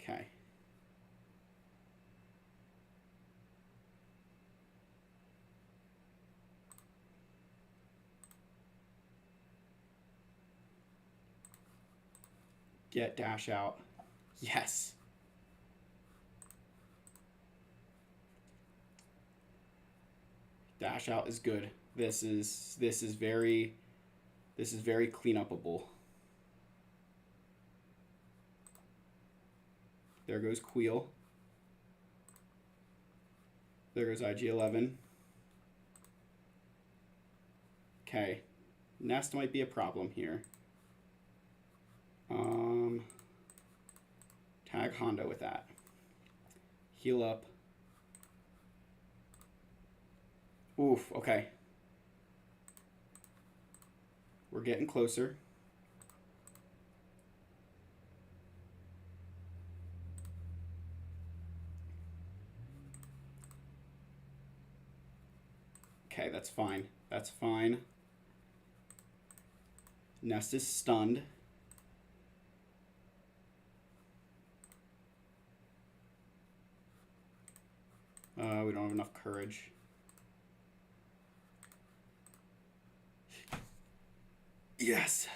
Okay. Get dash out. Yes. Dash out is good. This is very cleanupable. There goes Queel. There goes IG-11. Okay. Nest might be a problem here. Tag Honda with that. Heal up. Oof, okay. We're getting closer. Okay, that's fine. That's fine. Nest is stunned. We don't have enough courage. Yes.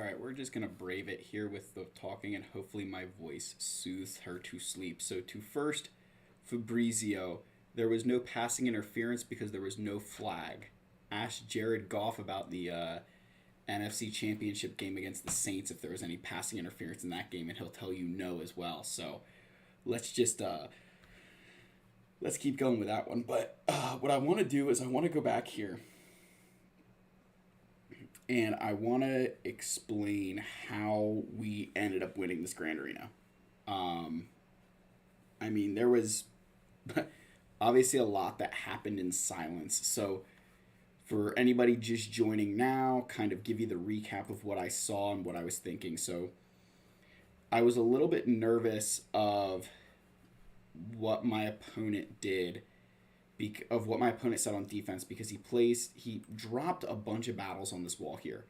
Alright, we're just going to brave it here with the talking, and hopefully my voice soothes her to sleep. So to first, Fabrizio, there was no passing interference because there was no flag. Ask Jared Goff about the NFC Championship game against the Saints if there was any passing interference in that game, and he'll tell you no as well. So let's just let's keep going with that one. But what I want to do is I want to go back here and I want to explain how we ended up winning this Grand Arena. I mean, there was obviously a lot that happened in silence. So for anybody just joining now, kind of give you the recap of what I saw and what I was thinking. So I was a little bit nervous of what my opponent did, of what my opponent said on defense, because he dropped a bunch of battles on this wall here.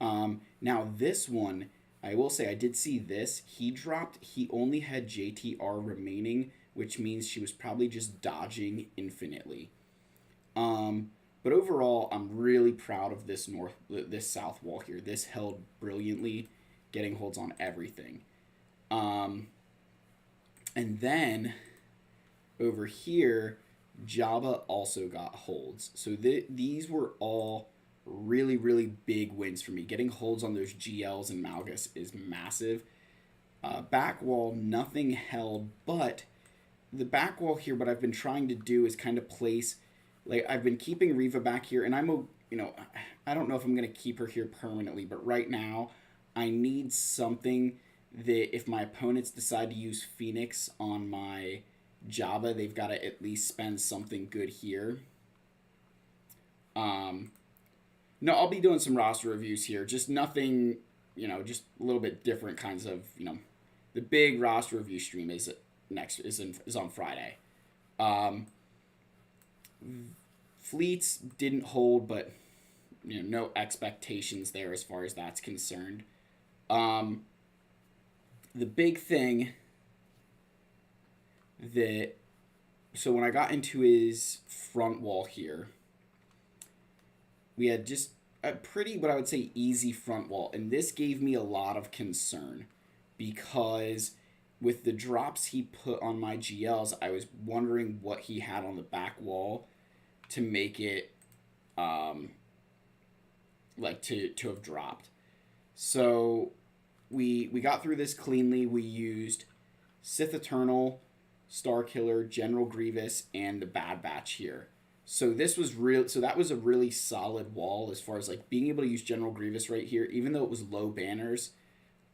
Now this one, I will say I did see this. He only had JTR remaining, which means she was probably just dodging infinitely. But overall, I'm really proud of this south wall here. This held brilliantly, getting holds on everything. And then over here, Jabba also got holds. So these were all really, really big wins for me. Getting holds on those GLs and Malgus is massive. Back wall, nothing held, but the back wall here, what I've been trying to do is kind of place, like I've been keeping Riva back here, and I don't know if I'm going to keep her here permanently, but right now I need something that if my opponents decide to use Phoenix on my Jabba, they've got to at least spend something good here. No, I'll be doing some roster reviews here. Just nothing, just a little bit different kinds of, the big roster review stream is on Friday. Fleets didn't hold, but no expectations there as far as that's concerned. The big thing so when I got into his front wall here, we had just a pretty, what I would say, easy front wall. And this gave me a lot of concern because with the drops he put on my GLs, I was wondering what he had on the back wall to make it, to have dropped. So we got through this cleanly. We used Sith Eternal, Starkiller, General Grievous, and the Bad Batch here. So that was a really solid wall as far as like being able to use General Grievous right here, even though it was low banners.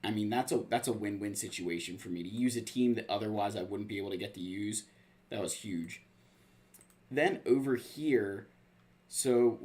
I mean, that's a win-win situation for me to use a team that otherwise I wouldn't be able to get to use. That was huge. Then over here, so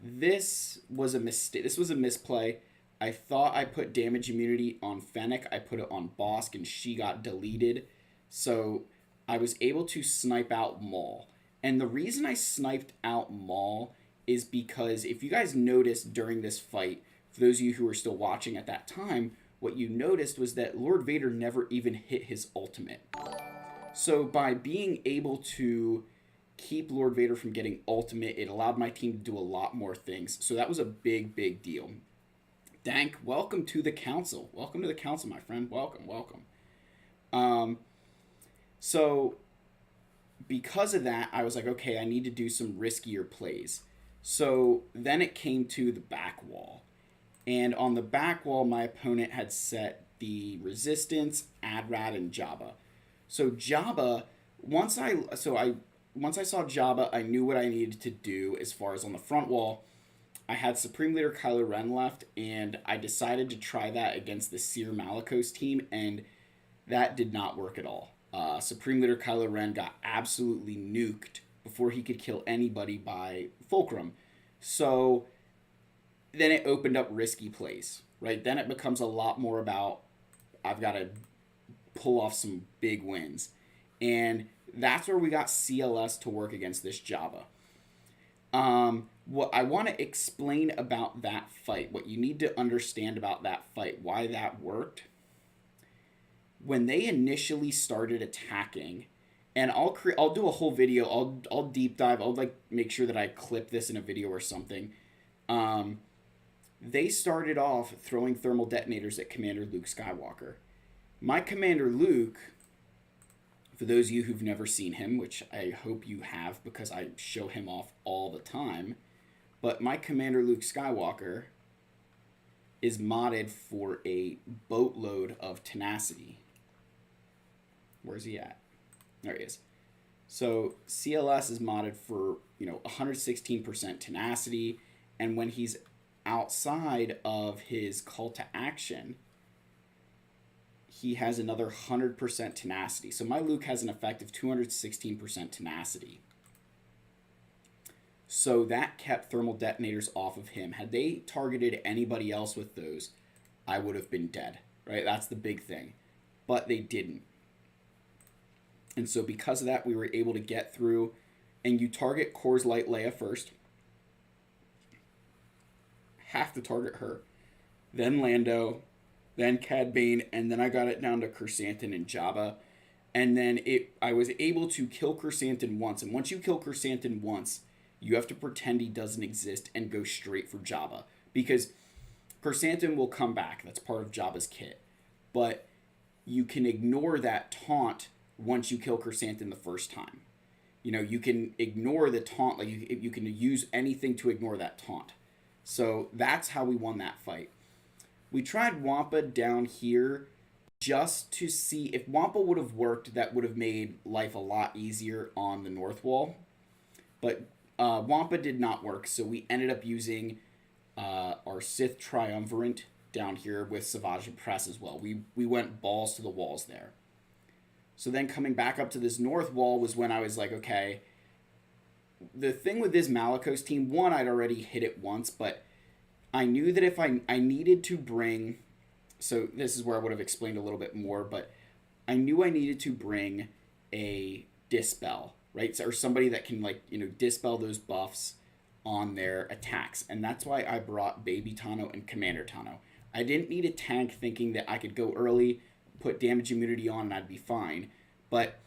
this was a mistake. This was a misplay. I thought I put damage immunity on Fennec. I put it on Bosk, and she got deleted. So I was able to snipe out Maul. And the reason I sniped out Maul is because if you guys noticed during this fight, for those of you who were still watching at that time, what you noticed was that Lord Vader never even hit his ultimate. So by being able to keep Lord Vader from getting ultimate, it allowed my team to do a lot more things. So that was a big, big deal. Dank, welcome to the council. Welcome to the council, my friend. Welcome. So because of that, I was like, okay, I need to do some riskier plays. So then it came to the back wall. And on the back wall, my opponent had set the Resistance, Adrad, and Jabba. So Jabba, once I saw Jabba, I knew what I needed to do as far as on the front wall. I had Supreme Leader Kylo Ren left, and I decided to try that against the Seer Malicos team, and that did not work at all. Supreme Leader Kylo Ren got absolutely nuked before he could kill anybody by Fulcrum. So then it opened up risky plays, right? Then it becomes a lot more about I've got to pull off some big wins. And that's where we got CLS to work against this Jabba. What I want to explain about that fight, what you need to understand about that fight, why that worked. When they initially started attacking, and I'll do a whole video, I'll deep dive, I'll make sure that I clip this in a video or something. They started off throwing thermal detonators at Commander Luke Skywalker. My Commander Luke, for those of you who've never seen him, which I hope you have because I show him off all the time, but my Commander Luke Skywalker is modded for a boatload of tenacity. Where's he at? There he is. So CLS is modded for, 116% tenacity, and when he's outside of his call to action, he has another 100% tenacity. So my Luke has an effective 216% tenacity. So that kept thermal detonators off of him. Had they targeted anybody else with those, I would have been dead, right? That's the big thing. But they didn't. And so because of that, we were able to get through. And you target Coors Light Leia first. Have to target her. Then Lando. Then Cad Bane. And then I got it down to Chrysanthemum and Jabba. And then I was able to kill Chrysanthemum once. And once you kill Chrysanthemum once, you have to pretend he doesn't exist and go straight for Jabba. Because Chrysanthemum will come back. That's part of Jabba's kit. But you can ignore that taunt once you kill Chrysanthemum the first time. You can ignore the taunt. Like you can use anything to ignore that taunt. So that's how we won that fight. We tried Wampa down here just to see if Wampa would have worked. That would have made life a lot easier on the North Wall. But Wampa did not work, so we ended up using our Sith Triumvirate down here with Savage Press as well. We went balls to the walls there. So then coming back up to this North Wall was when I was like, okay, the thing with this Malicos team, one, I'd already hit it once, but I knew that if I needed to bring, so this is where I would have explained a little bit more, but I knew I needed to bring a Dispel, right? Or somebody that can dispel those buffs on their attacks. And that's why I brought Baby Tano and Commander Tano. I didn't need a tank thinking that I could go early, put damage immunity on, and I'd be fine. But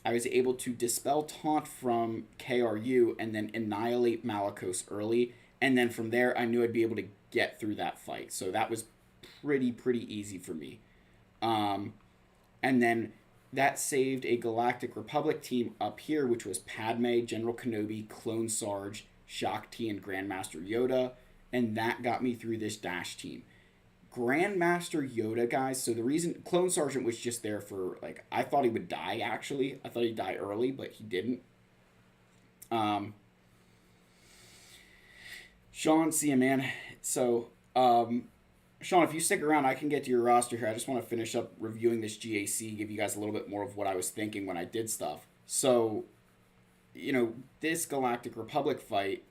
I was able to dispel taunt from KRU and then annihilate Malicos early. And then from there, I knew I'd be able to get through that fight. So that was pretty easy for me. And then that saved a Galactic Republic team up here, which was Padme, General Kenobi, Clone Sarge, Shakti, and Grandmaster Yoda. And that got me through this Dash team. Grandmaster Yoda, guys, so the reason Clone Sergeant was just there for, I thought he would die, actually. I thought he'd die early, but he didn't. Sean, see you, man. So, Sean, if you stick around, I can get to your roster here. I just want to finish up reviewing this GAC, give you guys a little bit more of what I was thinking when I did stuff. So, this Galactic Republic fight,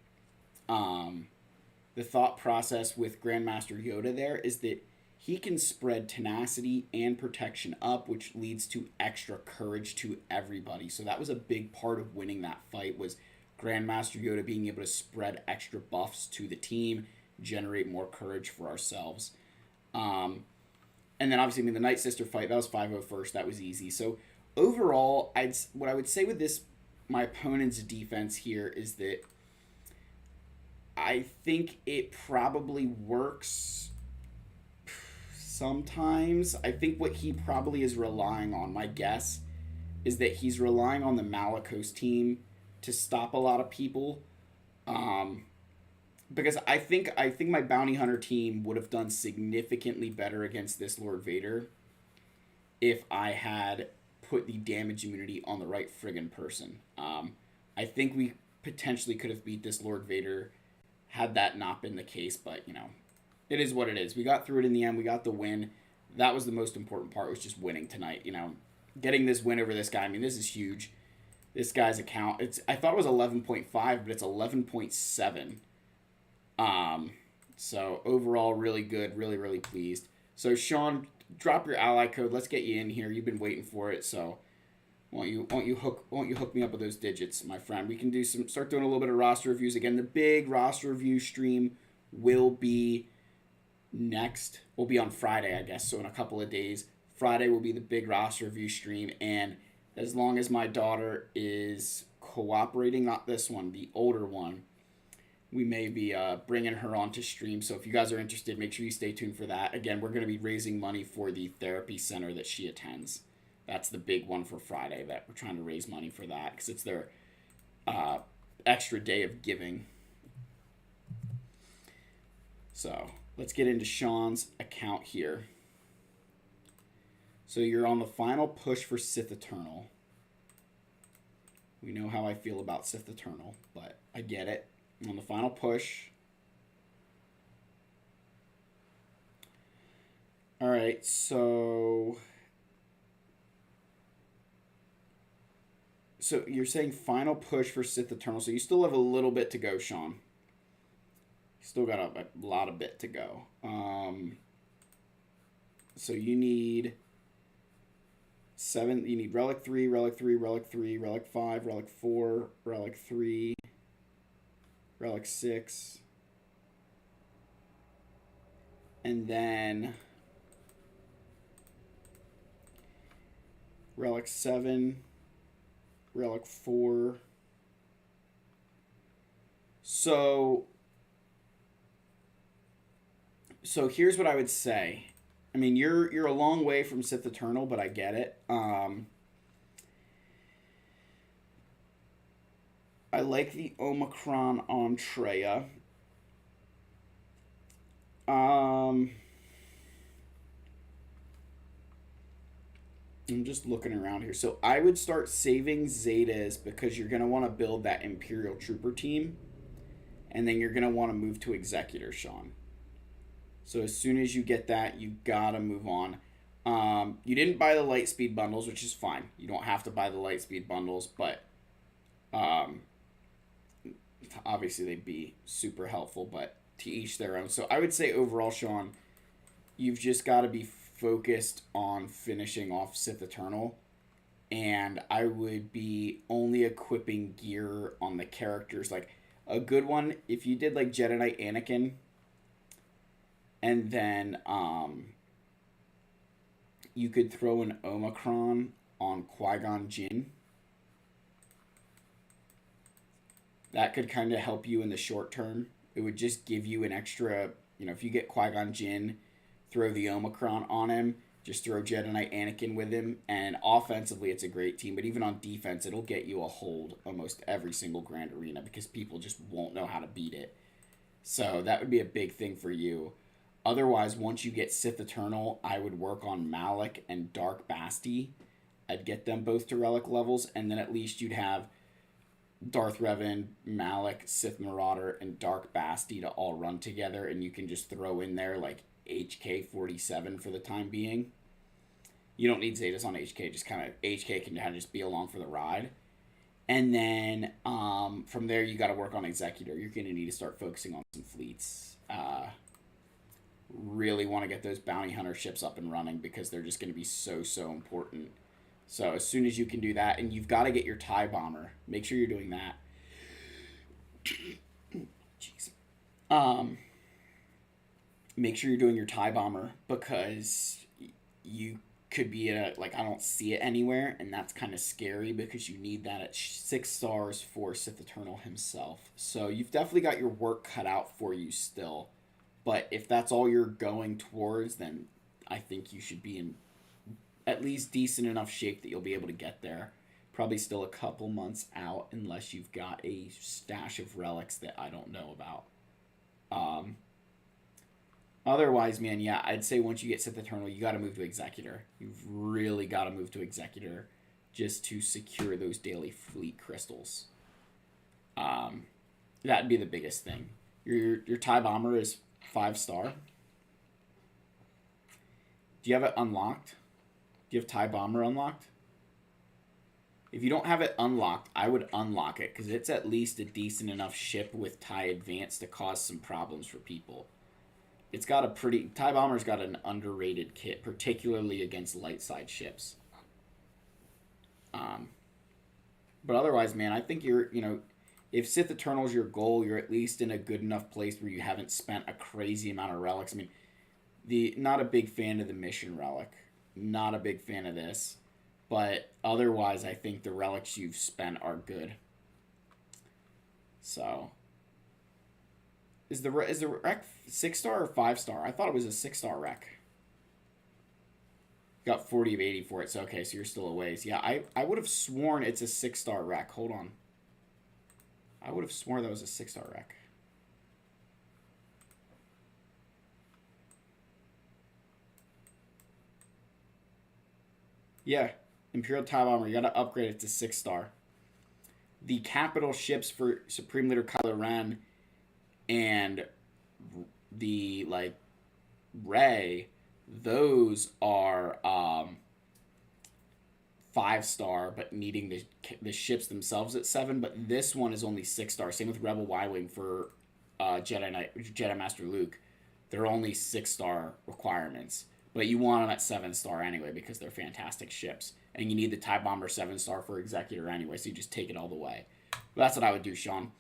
the thought process with Grandmaster Yoda there is that he can spread tenacity and protection up, which leads to extra courage to everybody. So that was a big part of winning that fight, was Grandmaster Yoda being able to spread extra buffs to the team, generate more courage for ourselves. And then obviously, the Night Sister fight, that was 5-0 first. That was easy. So overall, what I would say with this, my opponent's defense here is that I think it probably works sometimes. I think what he probably is relying on, my guess, is that he's relying on the Malicos team to stop a lot of people. Because I think my Bounty Hunter team would have done significantly better against this Lord Vader if I had put the damage immunity on the right friggin' person. I think we potentially could have beat this Lord Vader had that not been the case, but, it is what it is. We got through it in the end. We got the win. That was the most important part, was just winning tonight, Getting this win over this guy, this is huge. This guy's account, I thought it was 11.5, but it's 11.7. So overall, really good, really pleased. So Sean, drop your ally code. Let's get you in here. You've been waiting for it, so won't you hook me up with those digits, my friend? We can start doing a little bit of roster reviews again. The big roster review stream will be on Friday, I guess. So in a couple of days, Friday will be the big roster review stream, and as long as my daughter is cooperating, not this one, the older one, we may be bringing her onto stream. So if you guys are interested, make sure you stay tuned for that. Again, we're going to be raising money for the therapy center that she attends. That's the big one for Friday, that we're trying to raise money for that because it's their extra day of giving. So let's get into Sean's account here. So you're on the final push for Sith Eternal. We know how I feel about Sith Eternal, but I get it. I'm on the final push. All right, so you're saying final push for Sith Eternal. So you still have a little bit to go, Sean. You still got a lot of bit to go. So you need 7. You need Relic 3, Relic 3, Relic 3, Relic 5, Relic 4, Relic 3, Relic 6. And then Relic 7, Relic 4. So here's what I would say. I mean, you're a long way from Sith Eternal, but I get it. I like the Omicron on Treya. I'm just looking around here. So I would start saving Zetas because you're going to want to build that Imperial Trooper team. And then you're going to want to move to Executor, Sean. So as soon as you get that, you got to move on. You didn't buy the Lightspeed bundles, which is fine. You don't have to buy the Lightspeed bundles, but obviously they'd be super helpful, but to each their own. So I would say overall, Sean, you've just got to be focused on finishing off Sith Eternal, and I would be only equipping gear on the characters. Like a good one, if you did like Jedi Knight Anakin, and then you could throw an Omicron on Qui-Gon Jinn. That could kind of help you in the short term. It would just give you an extra, if you get Qui-Gon Jinn, throw the Omicron on him, just throw Jedi Knight Anakin with him, and offensively it's a great team, but even on defense it'll get you a hold almost every single Grand Arena because people just won't know how to beat it. So that would be a big thing for you. Otherwise, once you get Sith Eternal, I would work on Malak and Dark Basti. I'd get them both to Relic levels, and then at least you'd have Darth Revan, Malak, Sith Marauder, and Dark Basti to all run together, and you can just throw in there like HK-47 for the time being. You don't need Zetas on HK, just kind of HK can kind of just be along for the ride. And then from there, you got to work on Executor. You're going to need to start focusing on some fleets. Really want to get those bounty hunter ships up and running because they're just going to be so important. So as soon as you can do that, and you've got to get your TIE bomber. Make sure you're doing that. Jeez. Make sure you're doing your TIE bomber because you could be at I don't see it anywhere, and that's kind of scary because you need that at 6 stars for Sith Eternal himself. So you've definitely got your work cut out for you still. But if that's all you're going towards, then I think you should be in at least decent enough shape that you'll be able to get there. Probably still a couple months out unless you've got a stash of relics that I don't know about. Otherwise, man, yeah, I'd say once you get Sith Eternal, you got to move to Executor. You've really got to move to Executor just to secure those daily fleet crystals. That'd be the biggest thing. Your TIE Bomber is 5-star. Do you have it unlocked? Do you have TIE Bomber unlocked? If you don't have it unlocked, I would unlock it because it's at least a decent enough ship with TIE Advance to cause some problems for people. It's got a TIE Bomber's got an underrated kit, particularly against light side ships. But otherwise, man, I think if Sith Eternal's your goal, you're at least in a good enough place where you haven't spent a crazy amount of relics. I mean, not a big fan of the mission relic. Not a big fan of this. But otherwise, I think the relics you've spent are good. So, Is the rec 6-star or 5-star? I thought it was a 6-star rec. Got 40 of 80 for it, so okay, so you're still a ways. Yeah, I would have sworn it's a 6-star rec. Hold on. I would have sworn that was a 6-star rec. Yeah, Imperial TIE Bomber, you gotta upgrade it to 6-star. The capital ships for Supreme Leader Kylo Ren and the, like, Rey, those are 5-star, but needing the ships themselves at 7. But this one is only 6-star. Same with Rebel Y-wing for Jedi Master Luke. They're only 6-star requirements, but you want them at 7-star anyway because they're fantastic ships, and you need the TIE Bomber 7-star for Executor anyway. So you just take it all the way. But that's what I would do, Sean.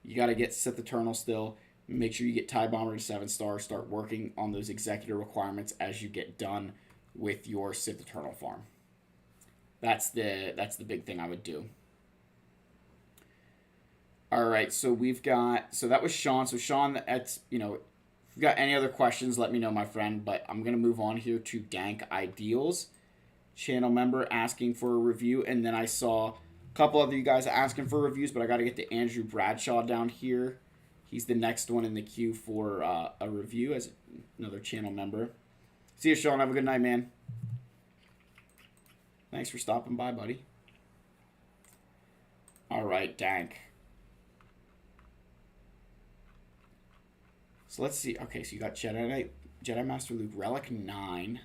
You got to get Sith Eternal still. Make sure you get TIE Bomber to 7-star. Start working on those Executor requirements as you get done with your Sith Eternal farm. That's the big thing I would do. All right, so we've got, so that was Sean. So Sean, that's, you know, if you've got any other questions, let me know, my friend. But I'm gonna move on here to Dank Ideals, channel member asking for a review, and then I saw a couple other you guys asking for reviews, but I got to get to Andrew Bradshaw down here. He's the next one in the queue for a review as another channel member. See you, Sean. Have a good night, man. Thanks for stopping by, buddy. All right, Dank. So let's see. Okay, so you got Jedi Master Luke, Relic 9.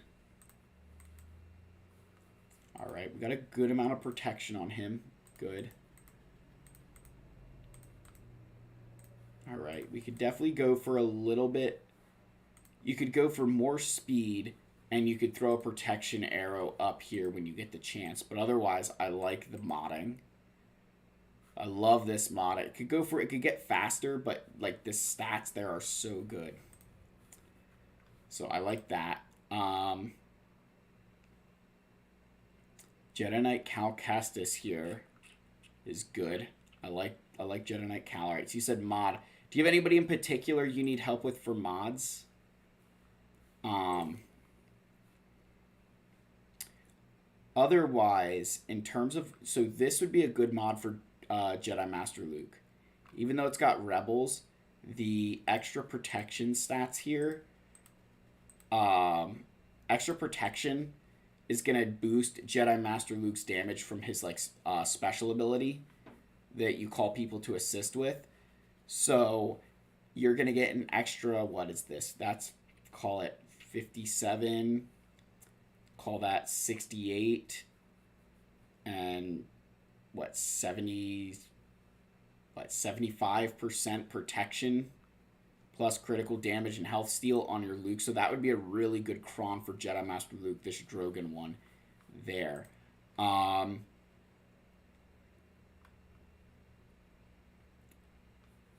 All right, we got a good amount of protection on him. Good. All right, we could definitely go for a little bit. You could go for more speed, and you could throw a protection arrow up here when you get the chance. But otherwise, I like the modding. I love this mod. It could go for, it could get faster, but like the stats there are so good. So I like that. Jedi Knight Cal Kestis here is good. I like Jedi Knight Cal. All right, so you said mod. Do you have anybody in particular you need help with for mods? Otherwise, in terms of, so this would be a good mod for Jedi Master Luke. Even though it's got Rebels, the extra protection stats here, extra protection is going to boost Jedi Master Luke's damage from his like special ability that you call people to assist with. So you're going to get an extra, what is this? That's, call it 57, call that 68, and what, 70, what, 75% protection plus critical damage and health steal on your Luke. So that would be a really good cron for Jedi Master Luke, this Drogon one there.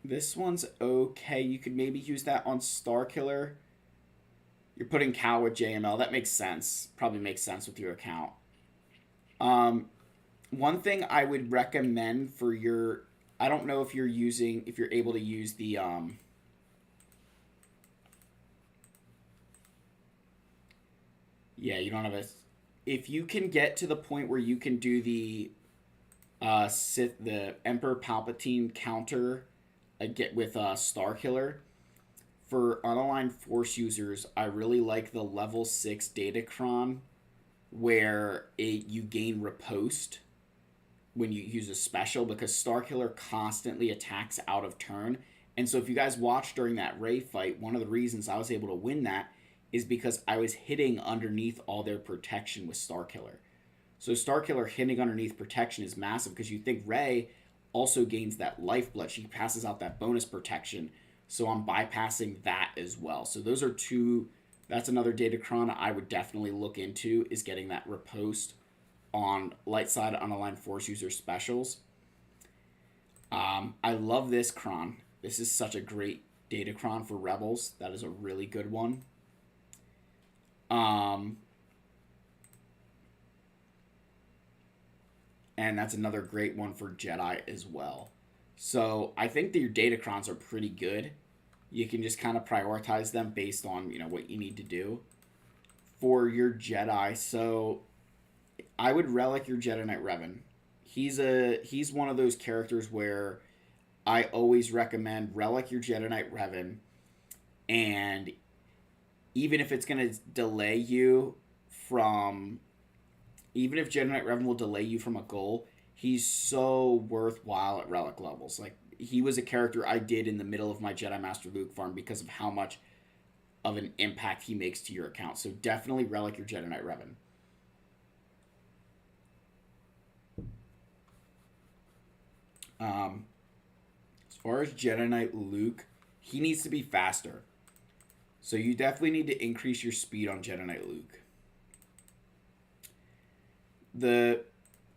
This one's okay. You could maybe use that on Starkiller. You're putting Cal with JML. That makes sense. Probably makes sense with your account. One thing I would recommend for your, I don't know if you're using, if you're able to use the, yeah, you don't have a, if you can get to the point where you can do the the Emperor Palpatine counter get with Starkiller, for unaligned Force users, I really like the level 6 Datacron, where you gain riposte when you use a special, because Starkiller constantly attacks out of turn. And so if you guys watched during that Rey fight, one of the reasons I was able to win that is because I was hitting underneath all their protection with Starkiller. So Starkiller hitting underneath protection is massive, because you think Rey also gains that lifeblood. She passes out that bonus protection. So I'm bypassing that as well. So those are two, that's another Datacron I would definitely look into, is getting that riposte on light side unaligned Force user specials. I love this cron. This is such a great Datacron for Rebels. That is a really good one. And that's another great one for Jedi as well. So I think that your Datacrons are pretty good. You can just kind of prioritize them based on, what you need to do for your Jedi. So I would relic your Jedi Knight Revan. He's one of those characters where I always recommend relic your Jedi Knight Revan, and even if it's going to delay you from, even if Jedi Knight Revan will delay you from a goal, he's so worthwhile at relic levels. Like, he was a character I did in the middle of my Jedi Master Luke farm because of how much of an impact he makes to your account. So definitely relic your Jedi Knight Revan. As far as Jedi Knight Luke, he needs to be faster. So you definitely need to increase your speed on Jedi Knight Luke.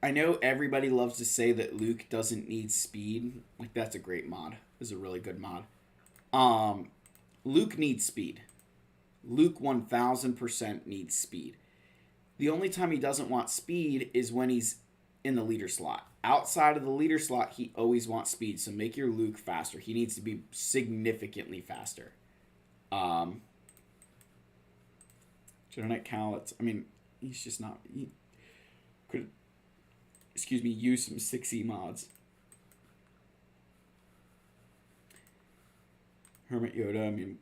I know everybody loves to say that Luke doesn't need speed. Like, that's a great mod. It's a really good mod. Luke needs speed. Luke 1000% needs speed. The only time he doesn't want speed is when he's in the leader slot. Outside of the leader slot, he always wants speed. So make your Luke faster. He needs to be significantly faster. Jedi Knight Cal, he's just not... He could, use some 6E mods. Hermit Yoda,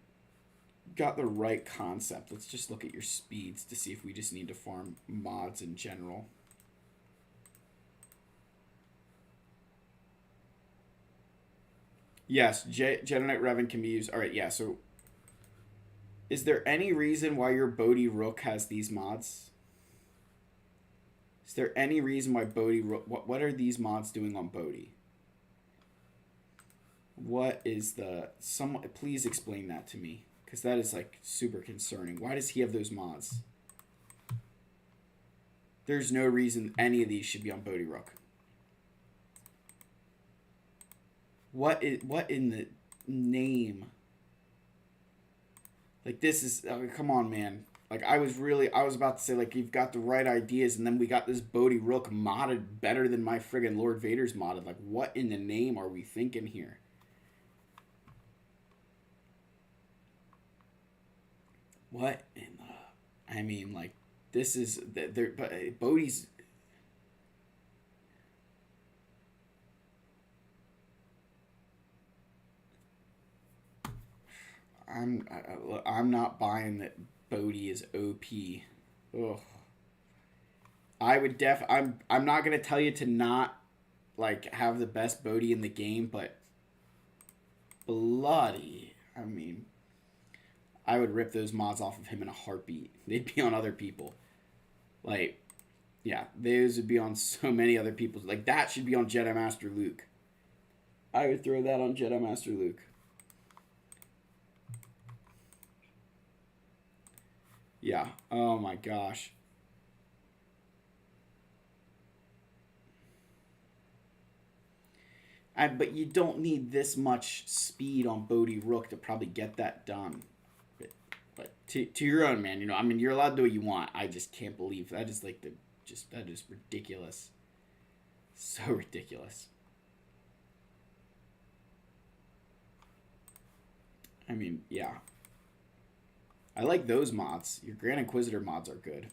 got the right concept. Let's just look at your speeds to see if we just need to farm mods in general. Yes, Jedi Knight Revan can be used. All right, yeah, so is there any reason why your Bodhi Rook has these mods? Is there any reason why Bodhi Rook... What are these mods doing on Bodhi? What is the... Please explain that to me. Because that is, like, super concerning. Why does he have those mods? There's no reason any of these should be on Bodhi Rook. What in the name? Like, this is... come on, man. Like, I was about to say, like, you've got the right ideas, and then we got this Bodhi Rook modded better than my friggin' Lord Vader's modded. Like, what in the name are we thinking here? What in the... like, this is... Bodhi's... I'm not buying that Bodhi is OP. Ugh. I'm not gonna tell you to not, like, have the best Bodhi in the game, but bloody, I would rip those mods off of him in a heartbeat. They'd be on other people. Like, yeah, those would be on so many other people. Like, that should be on Jedi Master Luke. I would throw that on Jedi Master Luke. Yeah. Oh my gosh. But you don't need this much speed on Bodhi Rook to probably get that done. But to your own, man. You're allowed to do what you want. I just can't believe that is like that is ridiculous. So ridiculous. Yeah. I like those mods. Your Grand Inquisitor mods are good.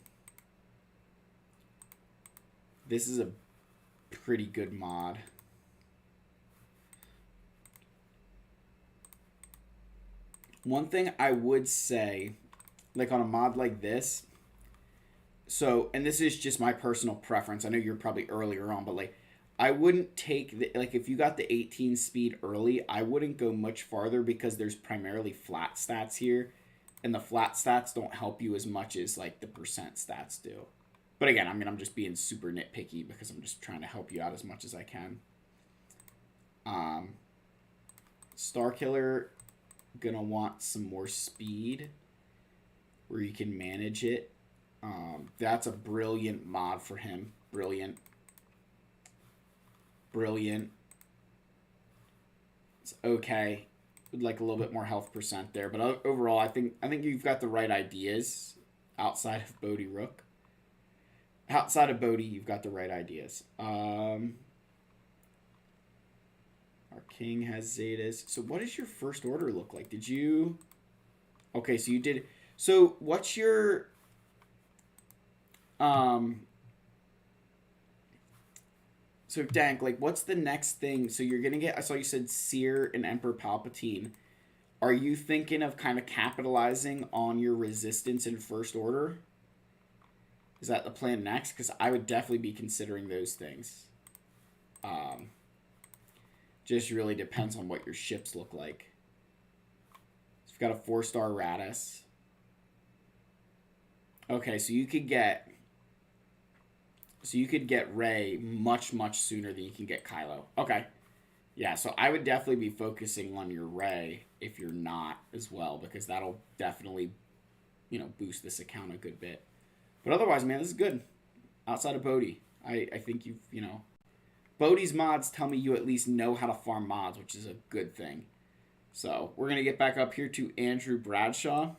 This is a pretty good mod. One thing I would say, like on a mod like this, so, and this is just my personal preference. I know you're probably earlier on, but like, I wouldn't take, like if you got the 18 speed early, I wouldn't go much farther because there's primarily flat stats here. And the flat stats don't help you as much as, like, the percent stats do. But again, I'm just being super nitpicky because I'm just trying to help you out as much as I can. Starkiller, gonna want some more speed where you can manage it. That's a brilliant mod for him. Brilliant. It's okay. Would like a little bit more health percent there, but overall, I think you've got the right ideas outside of Bodhi Rook. Outside of Bodhi, you've got the right ideas. All Our king has Zetas. So what does your first order look like? Did you... Okay, so you did... So what's your... So Dank, like, what's the next thing? So you're gonna get... I saw you said Seer and Emperor Palpatine. Are you thinking of kind of capitalizing on your resistance in first order? Is that the plan next? Because I would definitely be considering those things. Just really depends on what your ships look like. So you've got a 4-star Raddus. Okay, so you could get... So you could get Rey much, much sooner than you can get Kylo. Okay. Yeah, so I would definitely be focusing on your Rey if you're not as well, because that'll definitely, you know, boost this account a good bit. But otherwise, man, this is good. Outside of Bodhi, I think you've, you know... Bodhi's mods tell me you at least know how to farm mods, which is a good thing. So, we're going to get back up here to Andrew Bradshaw.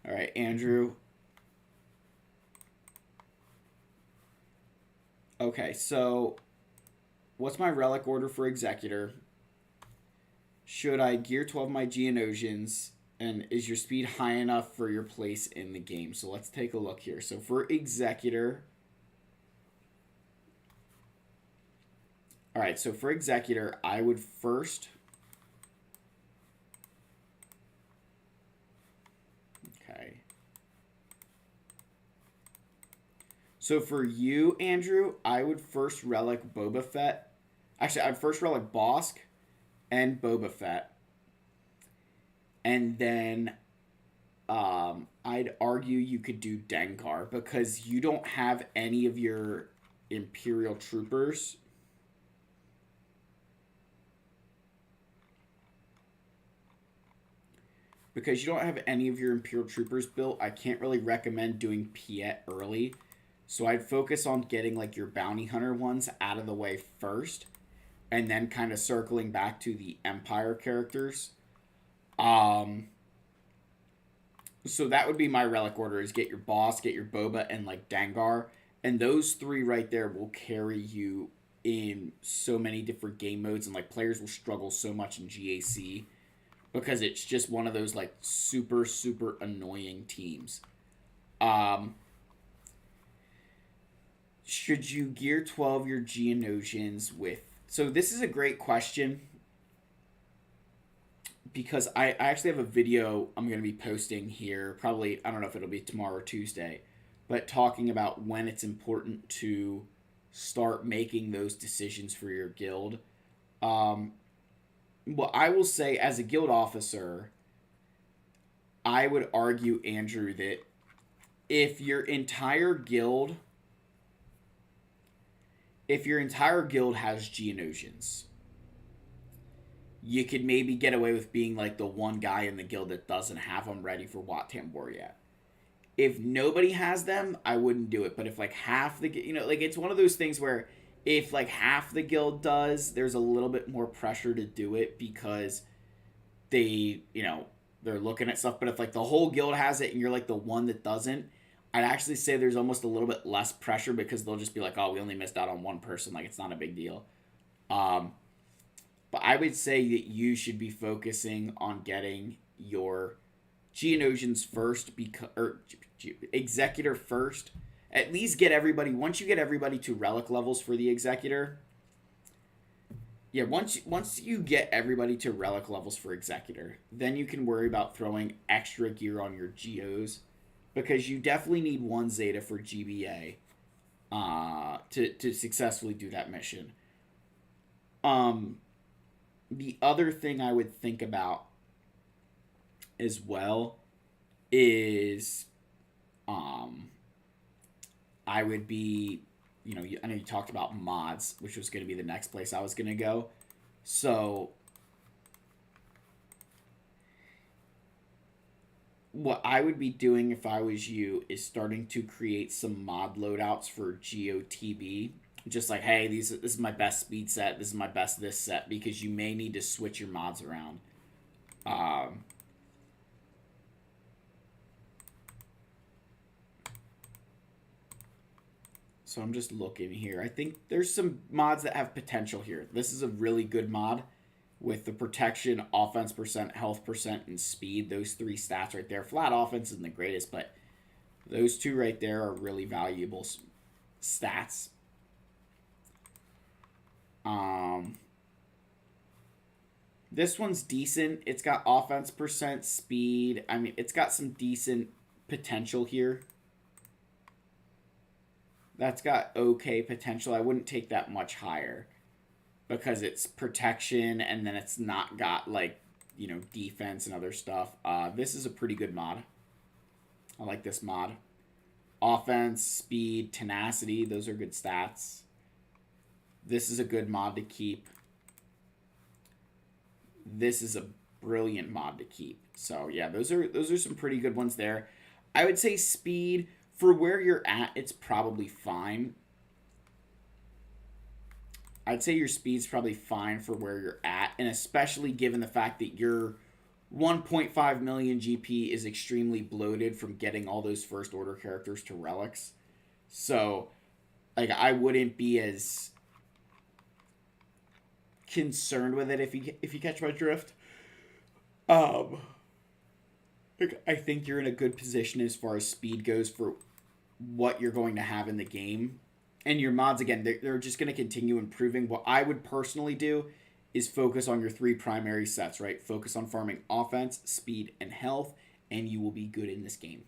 All right, Andrew. Okay, so what's my relic order for Executor? Should I gear 12 my Geonosians? And is your speed high enough for your place in the game? So let's take a look here. So for Executor... Alright, so for Executor, I would first... Okay. So for you, Andrew, I would first relic Boba Fett. Actually, I'd first relic Bosk and Boba Fett. And then I'd argue you could do Dengar because you don't have any of your Imperial troopers. Because you don't have any of your Imperial troopers built, I can't really recommend doing Piet early. So I'd focus on getting like your bounty hunter ones out of the way first. And then kind of circling back to the Empire characters. So that would be my relic order, is get your Boss, get your Boba, and like Dengar. And those three right there will carry you in so many different game modes, and like players will struggle so much in GAC because it's just one of those like super, super annoying teams. Should you gear 12 your Geonosians with... So this is a great question, because I actually have a video I'm going to be posting here, probably, I don't know if it'll be tomorrow or Tuesday, but talking about when it's important to start making those decisions for your guild. Well, I will say, as a guild officer, I would argue, Andrew, that if your entire guild has Geonosians, you could maybe get away with being like the one guy in the guild that doesn't have them ready for Wat Tambor yet. If nobody has them, I wouldn't do it. But if like half the, you know, like it's one of those things where if like half the guild does, there's a little bit more pressure to do it because they, you know, they're looking at stuff. But if like the whole guild has it and you're like the one that doesn't, I'd actually say there's almost a little bit less pressure because they'll just be like, oh, we only missed out on one person. Like, it's not a big deal. But I would say that you should be focusing on getting your Geonosians first, or Executor first. At least get everybody, once you get everybody to relic levels for the Executor. Yeah, once you get everybody to relic levels for Executor, then you can worry about throwing extra gear on your Geos. Because you definitely need one Zeta for GBA to successfully do that mission. The other thing I would think about as well is I would be, you know, I know you talked about mods, which was going to be the next place I was going to go. So what I would be doing if I was you is starting to create some mod loadouts for GOTB. Just like, hey, this is my best speed set, this is my best this set, because you may need to switch your mods around. So I'm just looking here. I think there's some mods that have potential here. This is a really good mod with the protection, offense percent, health percent, and speed. Those 3 stats right there. Flat offense isn't the greatest, but those 2 right there are really valuable stats. This one's decent. It's got offense percent, speed. I mean, it's got some decent potential here. That's got okay potential. I wouldn't take that much higher because it's protection and then it's not got, like, you know, defense and other stuff. This is a pretty good mod. I like this mod. Offense, speed, tenacity. Those are good stats. This is a good mod to keep. This is a brilliant mod to keep. So yeah, those are some pretty good ones there. I would say speed, for where you're at, it's probably fine. I'd say your speed's probably fine for where you're at, and especially given the fact that your 1.5 million GP is extremely bloated from getting all those first order characters to relics. So, like, I wouldn't be as concerned with it if you catch my drift. I think you're in a good position as far as speed goes for what you're going to have in the game. And your mods, again, they're just going to continue improving. What I would personally do is focus on your 3 primary sets, right? Focus on farming offense, speed, and health, and you will be good in this game.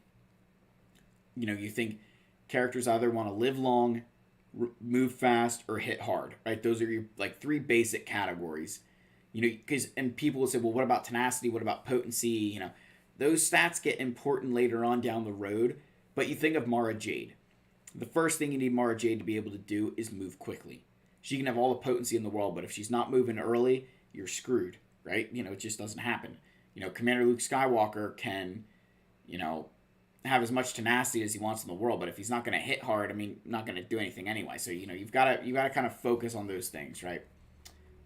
You know, you think characters either want to live long, move fast, or hit hard, right? Those are your, like, 3 basic categories. You know, because, and people will say, well, what about tenacity? What about potency? You know, those stats get important later on down the road. But you think of Mara Jade. The first thing you need Mara Jade to be able to do is move quickly. She can have all the potency in the world, but if she's not moving early, you're screwed, right? You know, it just doesn't happen. You know, Commander Luke Skywalker can, you know, have as much tenacity as he wants in the world, but if he's not going to hit hard, I mean, not going to do anything anyway. So, you know, you got to kind of focus on those things, right?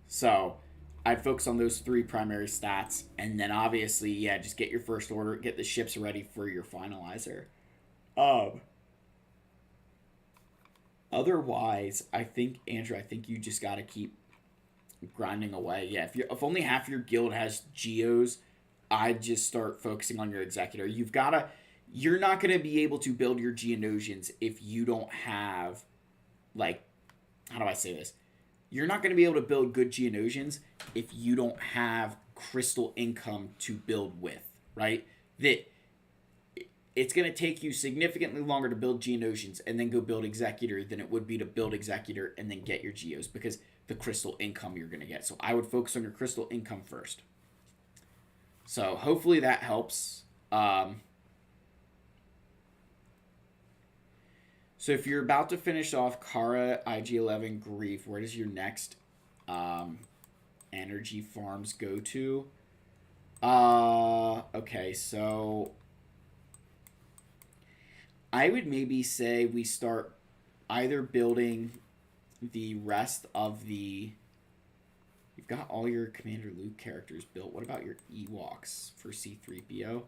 So, I'd focus on those 3 primary stats, and then obviously, yeah, just get your first order, get the ships ready for your finalizer. Otherwise, I think, Andrew, you just got to keep grinding away. Yeah, if only half your guild has Geos, I'd just start focusing on your Executor. You're not going to be able to build your Geonosians if you don't have, like, how do I say this? You're not going to be able to build good Geonosians if you don't have crystal income to build with, right? That it's going to take you significantly longer to build Geonosians and then go build Executor than it would be to build Executor and then get your Geos, because the crystal income you're going to get. So I would focus on your crystal income first. So hopefully that helps. So if you're about to finish off Kara, IG-11, Grief, where does your next energy farms go to? Okay, so I would maybe say we start either building the rest of the... You've got all your Commander Luke characters built. What about your Ewoks for C-3PO?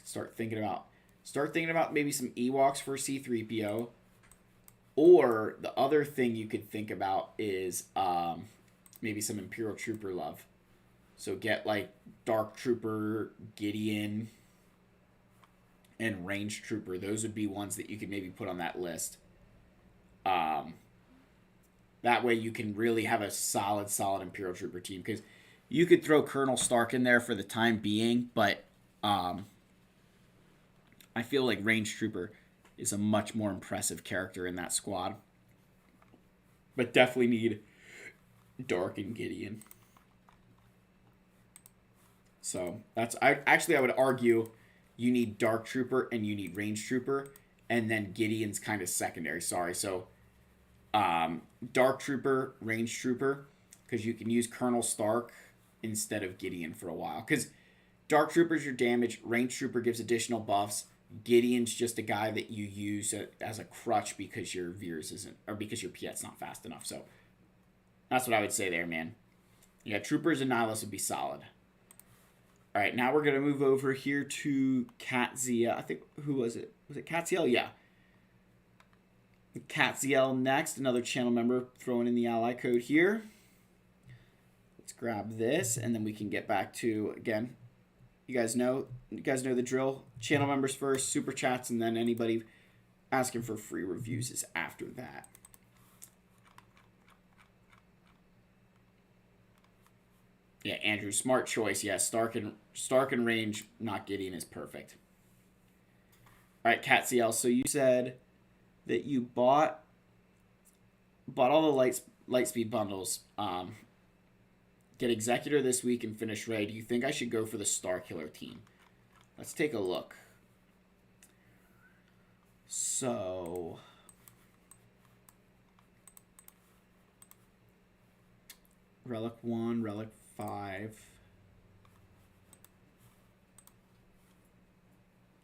Start thinking about maybe some Ewoks for C-3PO. Or the other thing you could think about is maybe some Imperial Trooper love. So get like Dark Trooper, Gideon, and Range Trooper. Those would be ones that you could maybe put on that list. That way you can really have a solid Imperial Trooper team. Because you could throw Colonel Stark in there for the time being, but I feel like Range Trooper is a much more impressive character in that squad. But definitely need Dark and Gideon. So I would argue you need Dark Trooper and you need Range Trooper, and then Gideon's kind of secondary. Sorry. So Dark Trooper, Range Trooper, because you can use Colonel Stark instead of Gideon for a while. Because Dark Trooper's your damage, Range Trooper gives additional buffs. Gideon's just a guy that you use as a crutch because your Veers isn't, or because your Piet's not fast enough. So that's what I would say there, man. Yeah, Troopers and Nihilus would be solid. All right, now we're going to move over here to Katzia. I think, who was it? Was it Katziel? Yeah. Catsiel next, another channel member throwing in the ally code here. Let's grab this, and then we can get back to, again, you guys know the drill. Channel members first, super chats, and then anybody asking for free reviews is after that. Yeah, Andrew, smart choice. Yeah, Stark and range, not Gideon, is perfect. All right, Catsiel, so you said that you bought all the light speed bundles. Get Executor this week and finish Ray. Do you think I should go for the Star Killer team? Let's take a look. So, Relic 1, Relic 5.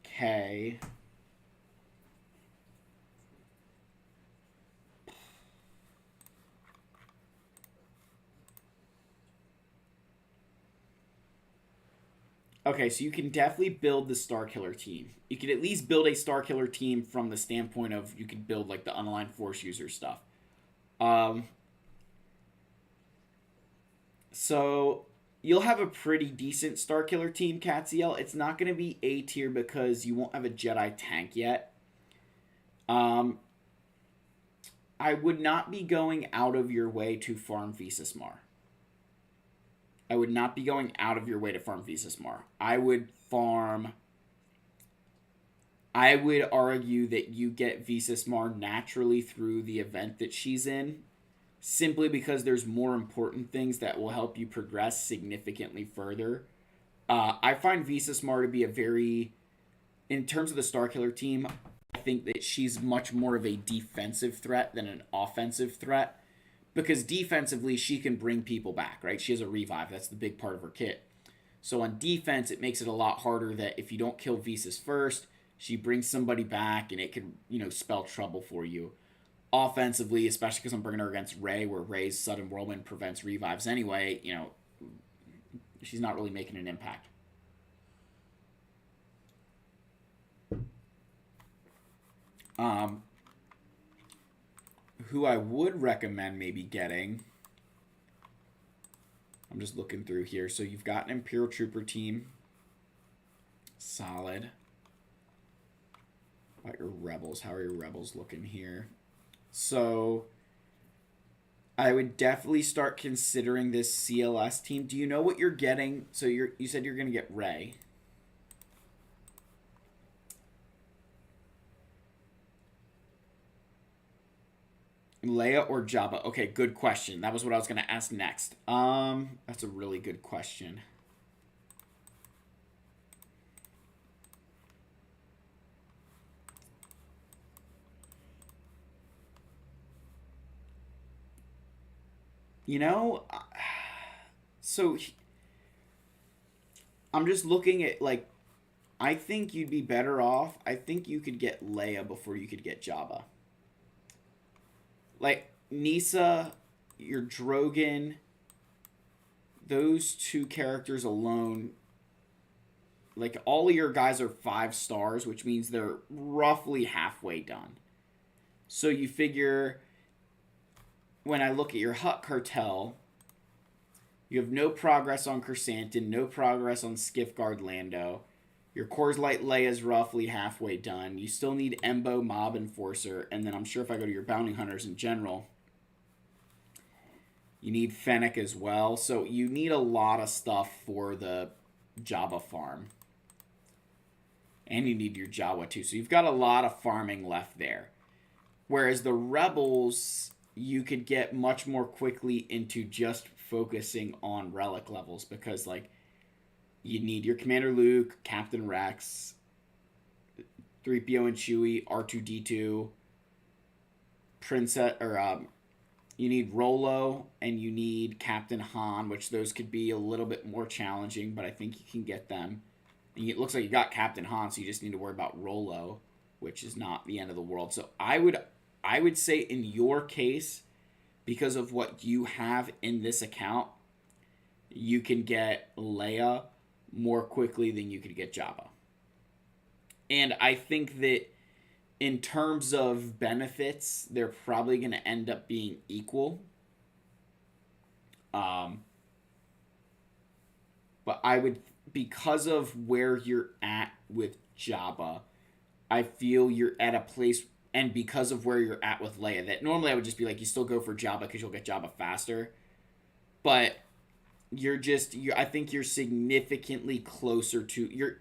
Okay. Okay, so you can definitely build the Star Killer team. You can at least build a Star Killer team from the standpoint of you can build like the unaligned Force user stuff. So you'll have a pretty decent Star Killer team, Catsiel. It's not going to be A tier because you won't have a Jedi tank yet. I would not be going out of your way to farm Visas Mar. I would not be going out of your way to farm Visas Mar. I would argue that you get Visas Mar naturally through the event that she's in, simply because there's more important things that will help you progress significantly further. I find Visas Mar to be in terms of the Star Killer team, I think that she's much more of a defensive threat than an offensive threat. Because defensively, she can bring people back, right? She has a revive. That's the big part of her kit. So on defense, it makes it a lot harder that if you don't kill Visas first, she brings somebody back and it can, spell trouble for you. Offensively, especially because I'm bringing her against Rey, where Rey's sudden whirlwind prevents revives anyway, she's not really making an impact. Who I would recommend maybe getting, I'm just looking through here. So you've got an Imperial Trooper team. Solid. What about your Rebels? How are your Rebels looking here? So I would definitely start considering this CLS team. Do you know what you're getting? So you said you're going to get Rey. Leia or Jabba? Okay, good question. That was what I was going to ask next. That's a really good question. So I'm just looking at, I think you'd be better off. I think you could get Leia before you could get Jabba. Like, Nisa, your Drogon, those two characters alone, all of your guys are 5 stars, which means they're roughly halfway done. So you figure, when I look at your Hutt Cartel, you have no progress on Chrysanthemum, no progress on Skiffguard Lando. Your Coors Light Leia's roughly halfway done. You still need Embo, Mob, Enforcer, and then I'm sure if I go to your Bounty Hunters in general, you need Fennec as well. So you need a lot of stuff for the Jabba farm. And you need your Jawa too. So you've got a lot of farming left there. Whereas the Rebels, you could get much more quickly into just focusing on relic levels because, you need your Commander Luke, Captain Rex, 3PO and Chewie, R2-D2, Princess, you need Rolo, and you need Captain Han, which those could be a little bit more challenging, but I think you can get them. And it looks like you got Captain Han, so you just need to worry about Rolo, which is not the end of the world. So I would say in your case, because of what you have in this account, you can get Leia more quickly than you could get Jabba. And I think that in terms of benefits, they're probably going to end up being equal. But I would, because of where you're at with Jabba, I feel you're at a place, and because of where you're at with Leia, that normally I would just be like, you still go for Jabba because you'll get Jabba faster. But I think you're significantly closer to, you're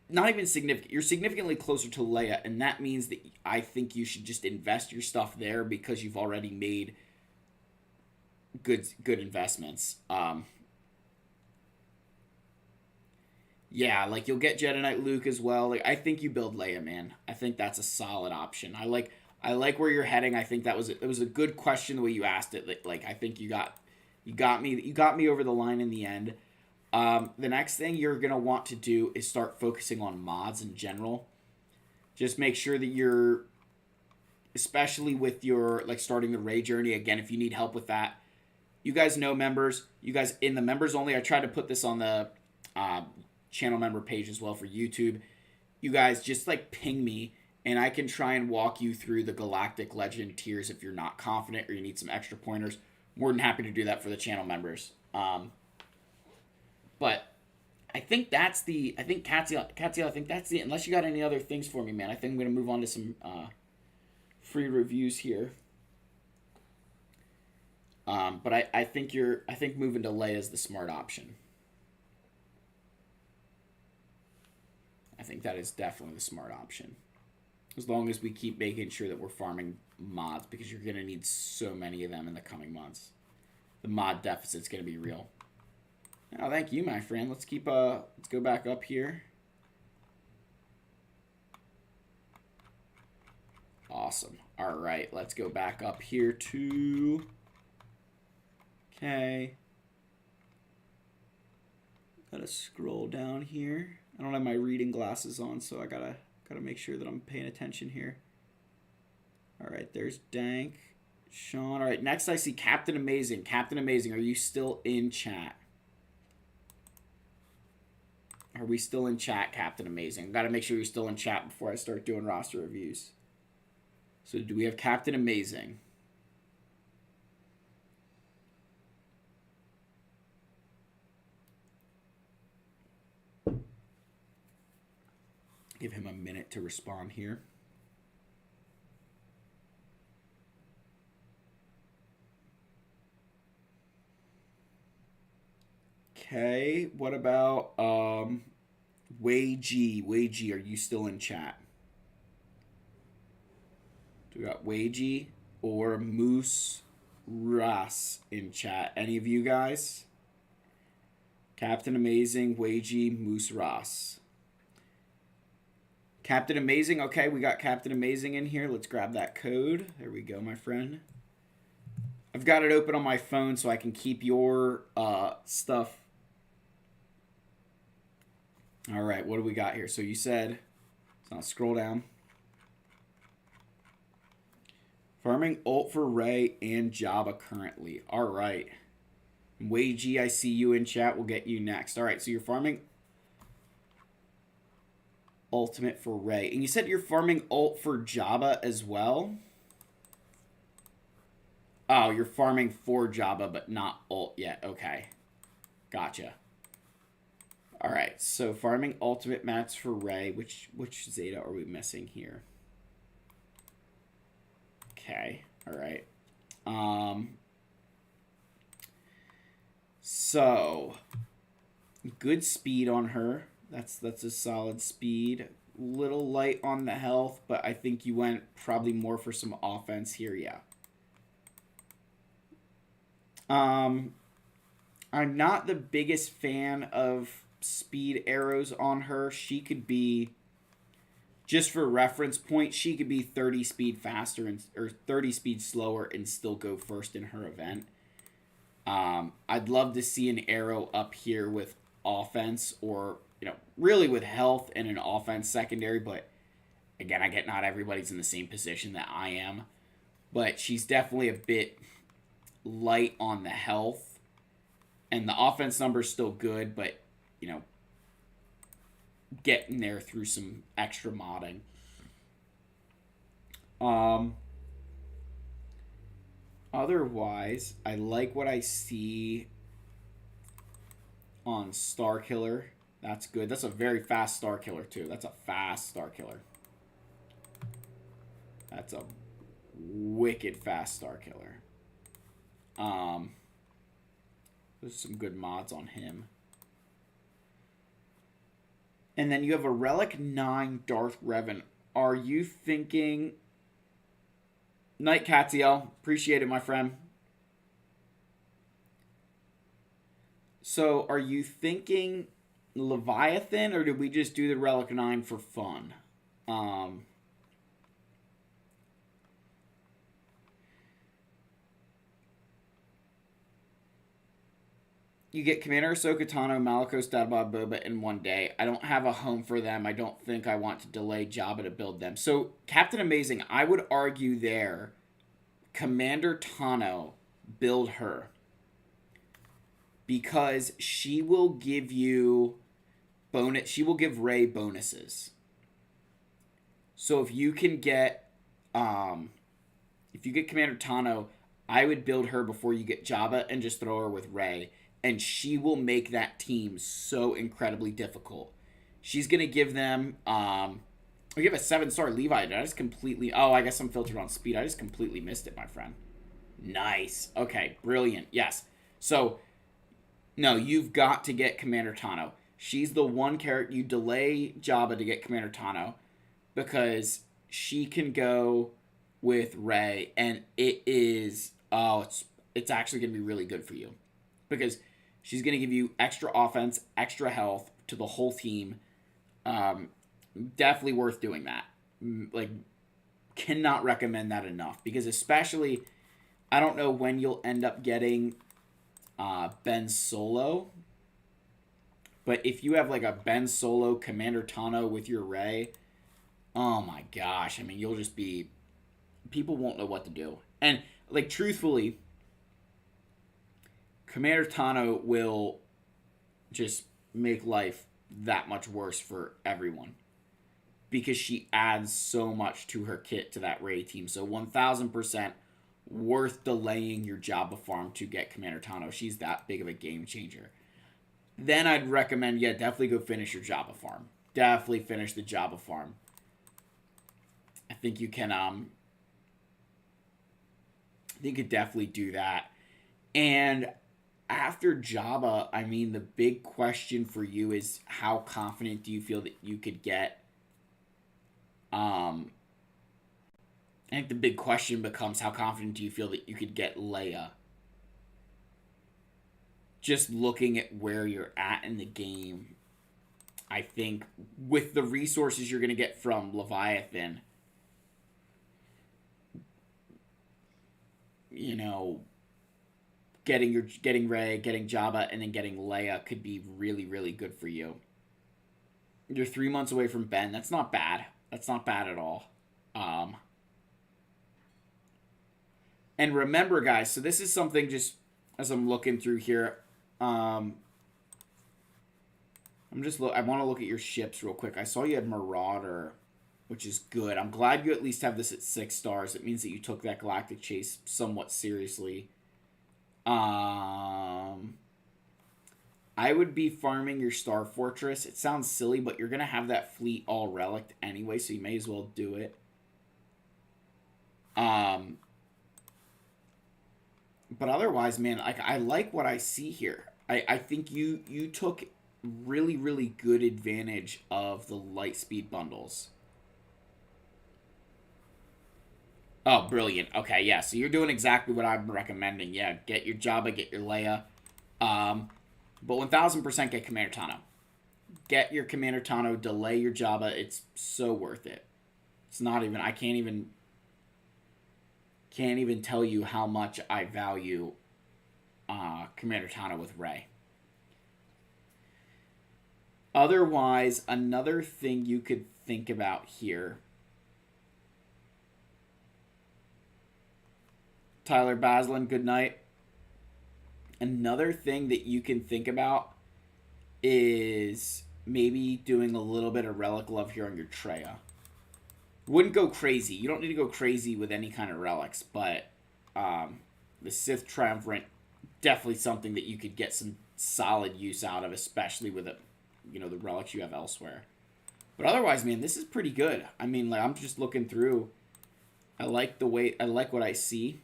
not even significant, you're significantly closer to Leia, and that means that I think you should just invest your stuff there because you've already made good investments. Yeah, like you'll get Jedi Knight Luke as well. Like I think you build Leia, man. I think that's a solid option. I like where you're heading. I think it was a good question the way you asked it. Like I think you got me over the line in the end. The next thing you're gonna want to do is start focusing on mods in general. Just make sure that you're, especially with your like starting the Rey journey again. If you need help with that, you guys know members. You guys in the members only. I tried to put this on the channel member page as well for YouTube. You guys just like ping me and I can try and walk you through the Galactic Legend tiers if you're not confident or you need some extra pointers. More than happy to do that for the channel members. But I think that's the, I think Katia, I think that's the, unless you got any other things for me, man, I think I'm going to move on to some free reviews here. But I think moving to Leia is the smart option. I think that is definitely the smart option. As long as we keep making sure that we're farming mods, because you're going to need so many of them in the coming months. The mod deficit's going to be real. Oh, thank you, my friend. Let's go back up here. Awesome. All right, let's go back up here to... Okay. Gotta scroll down here. I don't have my reading glasses on, so I gotta make sure that I'm paying attention here. All right, there's Dank, Sean. All right, next I see Captain Amazing. Captain Amazing, are you still in chat? Are we still in chat, Captain Amazing? Gotta make sure you're still in chat before I start doing roster reviews. So do we have Captain Amazing? Give him a minute to respond here. Okay, what about Wei G? Wei G, are you still in chat? Do we got Wei G or Moose Ross in chat? Any of you guys? Captain Amazing, Wei G, Moose Ross. Captain Amazing, okay, we got Captain Amazing in here. Let's grab that code. There we go, my friend. I've got it open on my phone so I can keep your stuff. All right, what do we got here? So you said, so I'll scroll down. Farming ult for Rey and Jabba currently. All right. Wei G, I see you in chat. We'll get you next. All right, so you're farming ultimate for Rey. And you said you're farming ult for Jabba as well? Oh, you're farming for Jabba, but not ult yet. Okay. Gotcha. All right, so farming ultimate mats for Rey. Which Zeta are we missing here? Okay. All right. So good speed on her. That's a solid speed. Little light on the health, but I think you went probably more for some offense here. Yeah. I'm not the biggest fan of speed arrows on her. She could be, just for reference point, she could be 30 speed faster or 30 speed slower and still go first in her event. I'd love to see an arrow up here with offense, or really with health and an offense secondary, but again, I get not everybody's in the same position that I am, but she's definitely a bit light on the health, and the offense number's still good, but getting there through some extra modding. Um, Otherwise, I like what I see on Star Killer. That's good. That's a very fast Star Killer, too. That's a fast Star Killer. That's a wicked fast Star Killer. There's some good mods on him. And then you have a Relic 9 Darth Revan. Are you thinking... Night Catsiel. Appreciate it, my friend. So, are you thinking Leviathan, or did we just do the Relic 9 for fun? You get Commander Ahsoka Tano, Malicos, Dagobah, Boba in one day. I don't have a home for them. I don't think I want to delay Jabba to build them. So, Captain Amazing, I would argue there, Commander Tano, build her. Because she will give you she will give Rey bonuses. So if you can get Commander Tano, I would build her before you get Jabba and just throw her with Rey. And she will make that team so incredibly difficult. She's going to give them... we have a 7-star Levi. I just completely... Oh, I guess I'm filtered on speed. I just completely missed it, my friend. Nice. Okay, brilliant. Yes. So, no, you've got to get Commander Tano. She's the one character... You delay Jabba to get Commander Tano because she can go with Rey, and it is... Oh, it's actually going to be really good for you. Because she's going to give you extra offense, extra health to the whole team. Definitely worth doing that. Like, cannot recommend that enough. Because especially, I don't know when you'll end up getting Ben Solo. But if you have like a Ben Solo Commander Tano with your Rey, oh my gosh. I mean, you'll just be... People won't know what to do. And, like, truthfully... Commander Tano will just make life that much worse for everyone because she adds so much to her kit to that Rey team. So 1000% worth delaying your Jabba farm to get Commander Tano. She's that big of a game changer. Then I'd recommend, definitely go finish your Jabba farm. Definitely finish the Jabba farm. I think you can, definitely do that. And after Jabba, I mean, the big question for you is how confident do you feel that you could get... I think the big question becomes how confident do you feel that you could get Leia? Just looking at where you're at in the game, I think with the resources you're going to get from Leviathan, you know... Getting Rey, getting Jabba, and then getting Leia could be really, really good for you. You're 3 months away from Ben. That's not bad. That's not bad at all. And remember, guys, so this is something just as I'm looking through here. I want to look at your ships real quick. I saw you had Marauder, which is good. I'm glad you at least have this at 6 stars. It means that you took that Galactic Chase somewhat seriously. I would be farming your Star Fortress. It sounds silly, but you're going to have that fleet all relicked anyway, so you may as well do it. But otherwise, man, I like what I see here. I think you took really, really good advantage of the Lightspeed bundles. Oh, brilliant. Okay, yeah, so you're doing exactly what I'm recommending. Yeah, get your Jabba, get your Leia. But 1000% get Commander Tano. Get your Commander Tano, delay your Jabba. It's so worth it. It's not even... I can't even tell you how much I value Commander Tano with Rey. Otherwise, another thing you could think about here... Tyler Baslin, good night. Another thing that you can think about is maybe doing a little bit of Relic Love here on your Treya. Wouldn't go crazy. You don't need to go crazy with any kind of relics, but the Sith Triumvirate, definitely something that you could get some solid use out of, especially with it, you know, the relics you have elsewhere. But otherwise, man, this is pretty good. I mean, like, I'm just looking through. I like what I see.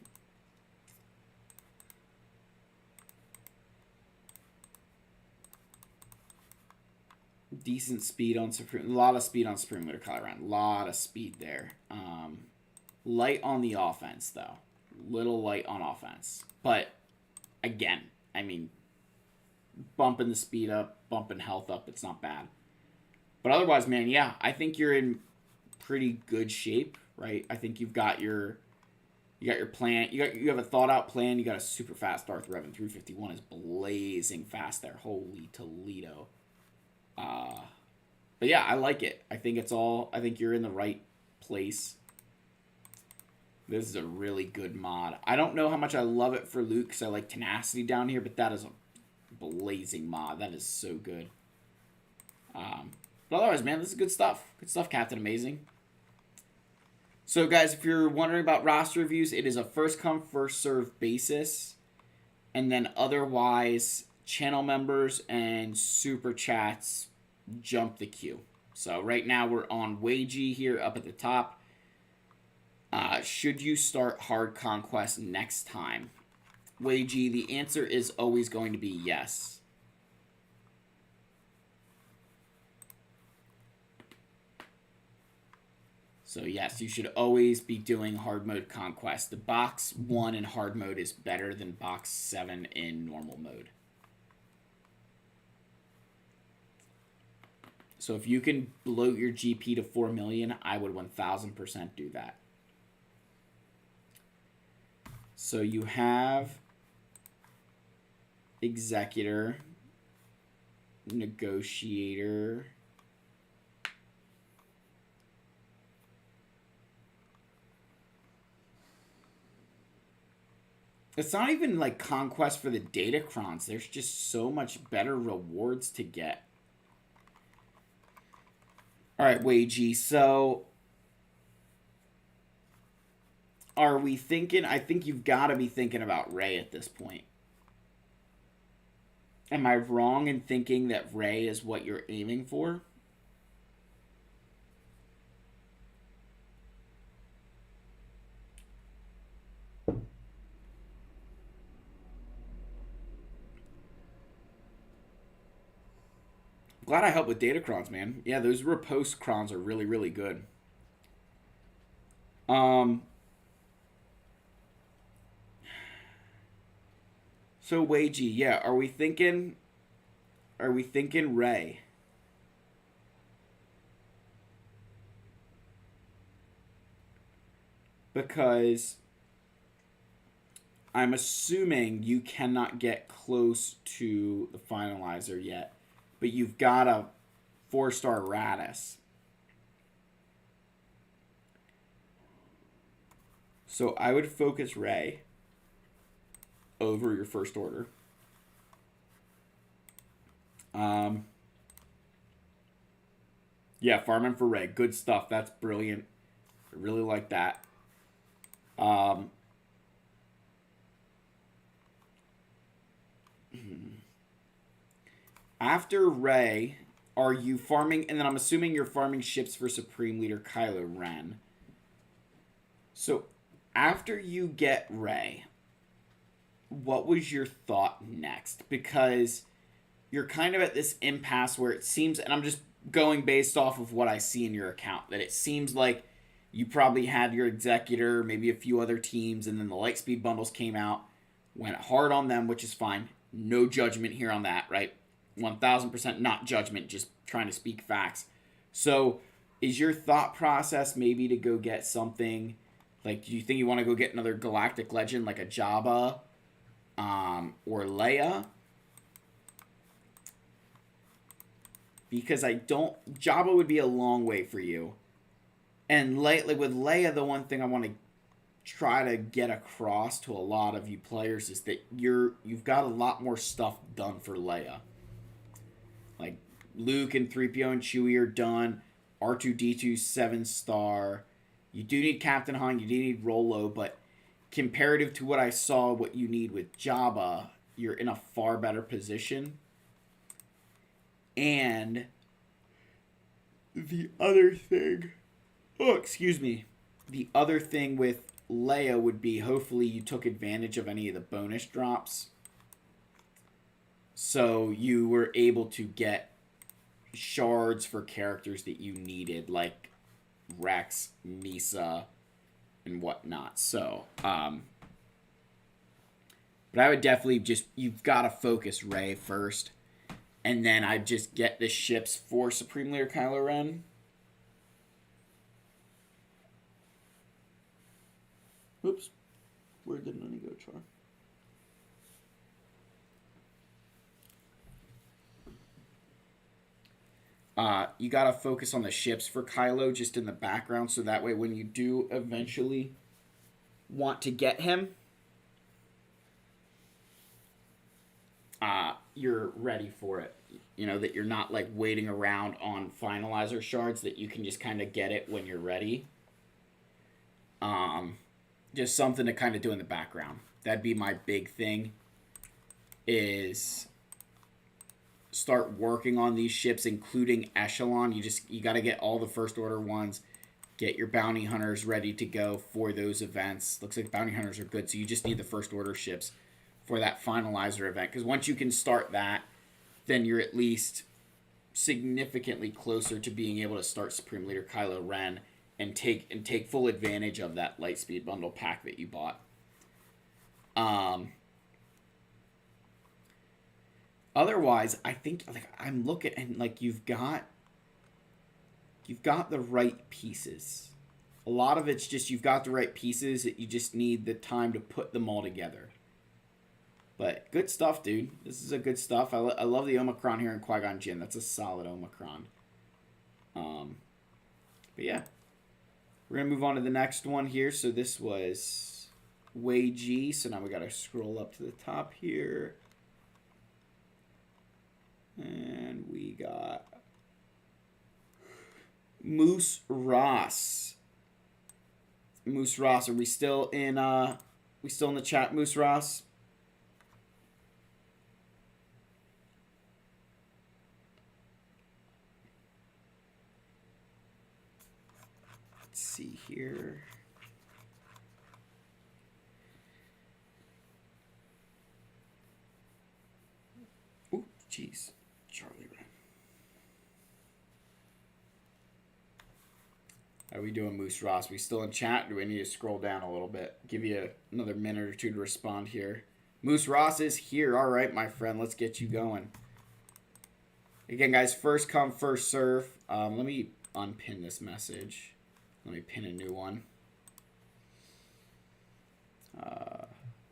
Decent speed on Supreme. A lot of speed on Supreme Leader Kylo Ren. A lot of speed there. Light on the offense, though. Little light on offense. But, again, I mean, bumping the speed up, bumping health up, it's not bad. But otherwise, man, yeah, I think you're in pretty good shape, right? I think you've got your plan. You have a thought out plan. You got a super fast Darth Revan. 351 is blazing fast there. Holy Toledo. But yeah, I like it. I think you're in the right place. This is a really good mod. I don't know how much I love it for Luke because I like tenacity down here, but that is a blazing mod. That is so good. But otherwise, man, this is good stuff. Good stuff, Captain Amazing. So, guys, if you're wondering about roster reviews, it is a first-come, first-served basis. And then otherwise, channel members and super chats jump the queue. So, right now, we're on Weiji here up at the top. Should you start Hard Conquest next time? Weiji, the answer is always going to be yes. So yes, you should always be doing hard mode conquest. The box 1 in hard mode is better than box 7 in normal mode. So if you can bloat your GP to 4 million, I would 1000% do that. So you have Executor, Negotiator, it's not even like conquest for the Datacrons. There's just so much better rewards to get. All right, Weiji. So, are we thinking? I think you've got to be thinking about Rey at this point. Am I wrong in thinking that Rey is what you're aiming for? Glad I helped with Datacrons, man. Yeah, those riposte crons are really, really good. So Weiji, yeah, are we thinking Rey? Because I'm assuming you cannot get close to the finalizer yet. But you've got a 4-star Raddus. So I would focus Rey over your first order. Yeah, farming for Rey. Good stuff. That's brilliant. I really like that. After Rey, are you farming? And then I'm assuming you're farming ships for Supreme Leader Kylo Ren. So after you get Rey, what was your thought next? Because you're kind of at this impasse where it seems, and I'm just going based off of what I see in your account, that it seems like you probably had your Executor, maybe a few other teams, and then the Lightspeed bundles came out, went hard on them, which is fine. No judgment here on that, right? 1000% not judgment, just trying to speak facts. So is your thought process maybe to go get something, like, do you think you want to go get another Galactic Legend like a Jabba or Leia? Because Jabba would be a long way for you. And lately with Leia, the one thing I want to try to get across to a lot of you players is that you've got a lot more stuff done for Leia. Like Luke and 3PO and Chewie are done. R2-D2 7-star. You do need Captain Han, you do need Rolo, but comparative to what I saw, what you need with Jabba, you're in a far better position. And the other thing, the other thing with Leia would be hopefully you took advantage of any of the bonus drops. So you were able to get shards for characters that you needed, like Rex, Misa, and whatnot. So, but I would definitely you've got to focus Rey first. And then I'd just get the ships for Supreme Leader Kylo Ren. Oops. Where did money go, Char? You gotta focus on the ships for Kylo just in the background, so that way when you do eventually want to get him, you're ready for it. You know, that you're not like waiting around on finalizer shards, that you can just kind of get it when you're ready. Just something to kind of do in the background. That'd be my big thing, is start working on these ships, including Echelon. You got to get all the First Order ones, get your bounty hunters ready to go for those events. Looks like bounty hunters are good, so you just need the First Order ships for that finalizer event, because once you can start that, then you're at least significantly closer to being able to start Supreme Leader Kylo Ren and take full advantage of that Lightspeed bundle pack that you bought. Otherwise, I think like I'm looking and like you've got the right pieces. A lot of it's just you've got the right pieces that you just need the time to put them all together. But good stuff, dude. This is a good stuff. I love the Omicron here in Qui-Gon Jinn. That's a solid Omicron. But yeah. We're going to move on to the next one here. So this was Wei Ji. So now we got to scroll up to the top here. And we got Moose Ross. Moose Ross, are we still in the chat, Moose Ross? See here. Oh, jeez. Charlie Ren. How are we doing, Moose Ross? We still in chat? Do we need to scroll down a little bit? Give you another minute or two to respond here. Moose Ross is here. All right, my friend. Let's get you going. Again, guys, first come, first serve. Let me unpin this message. Let me pin a new one.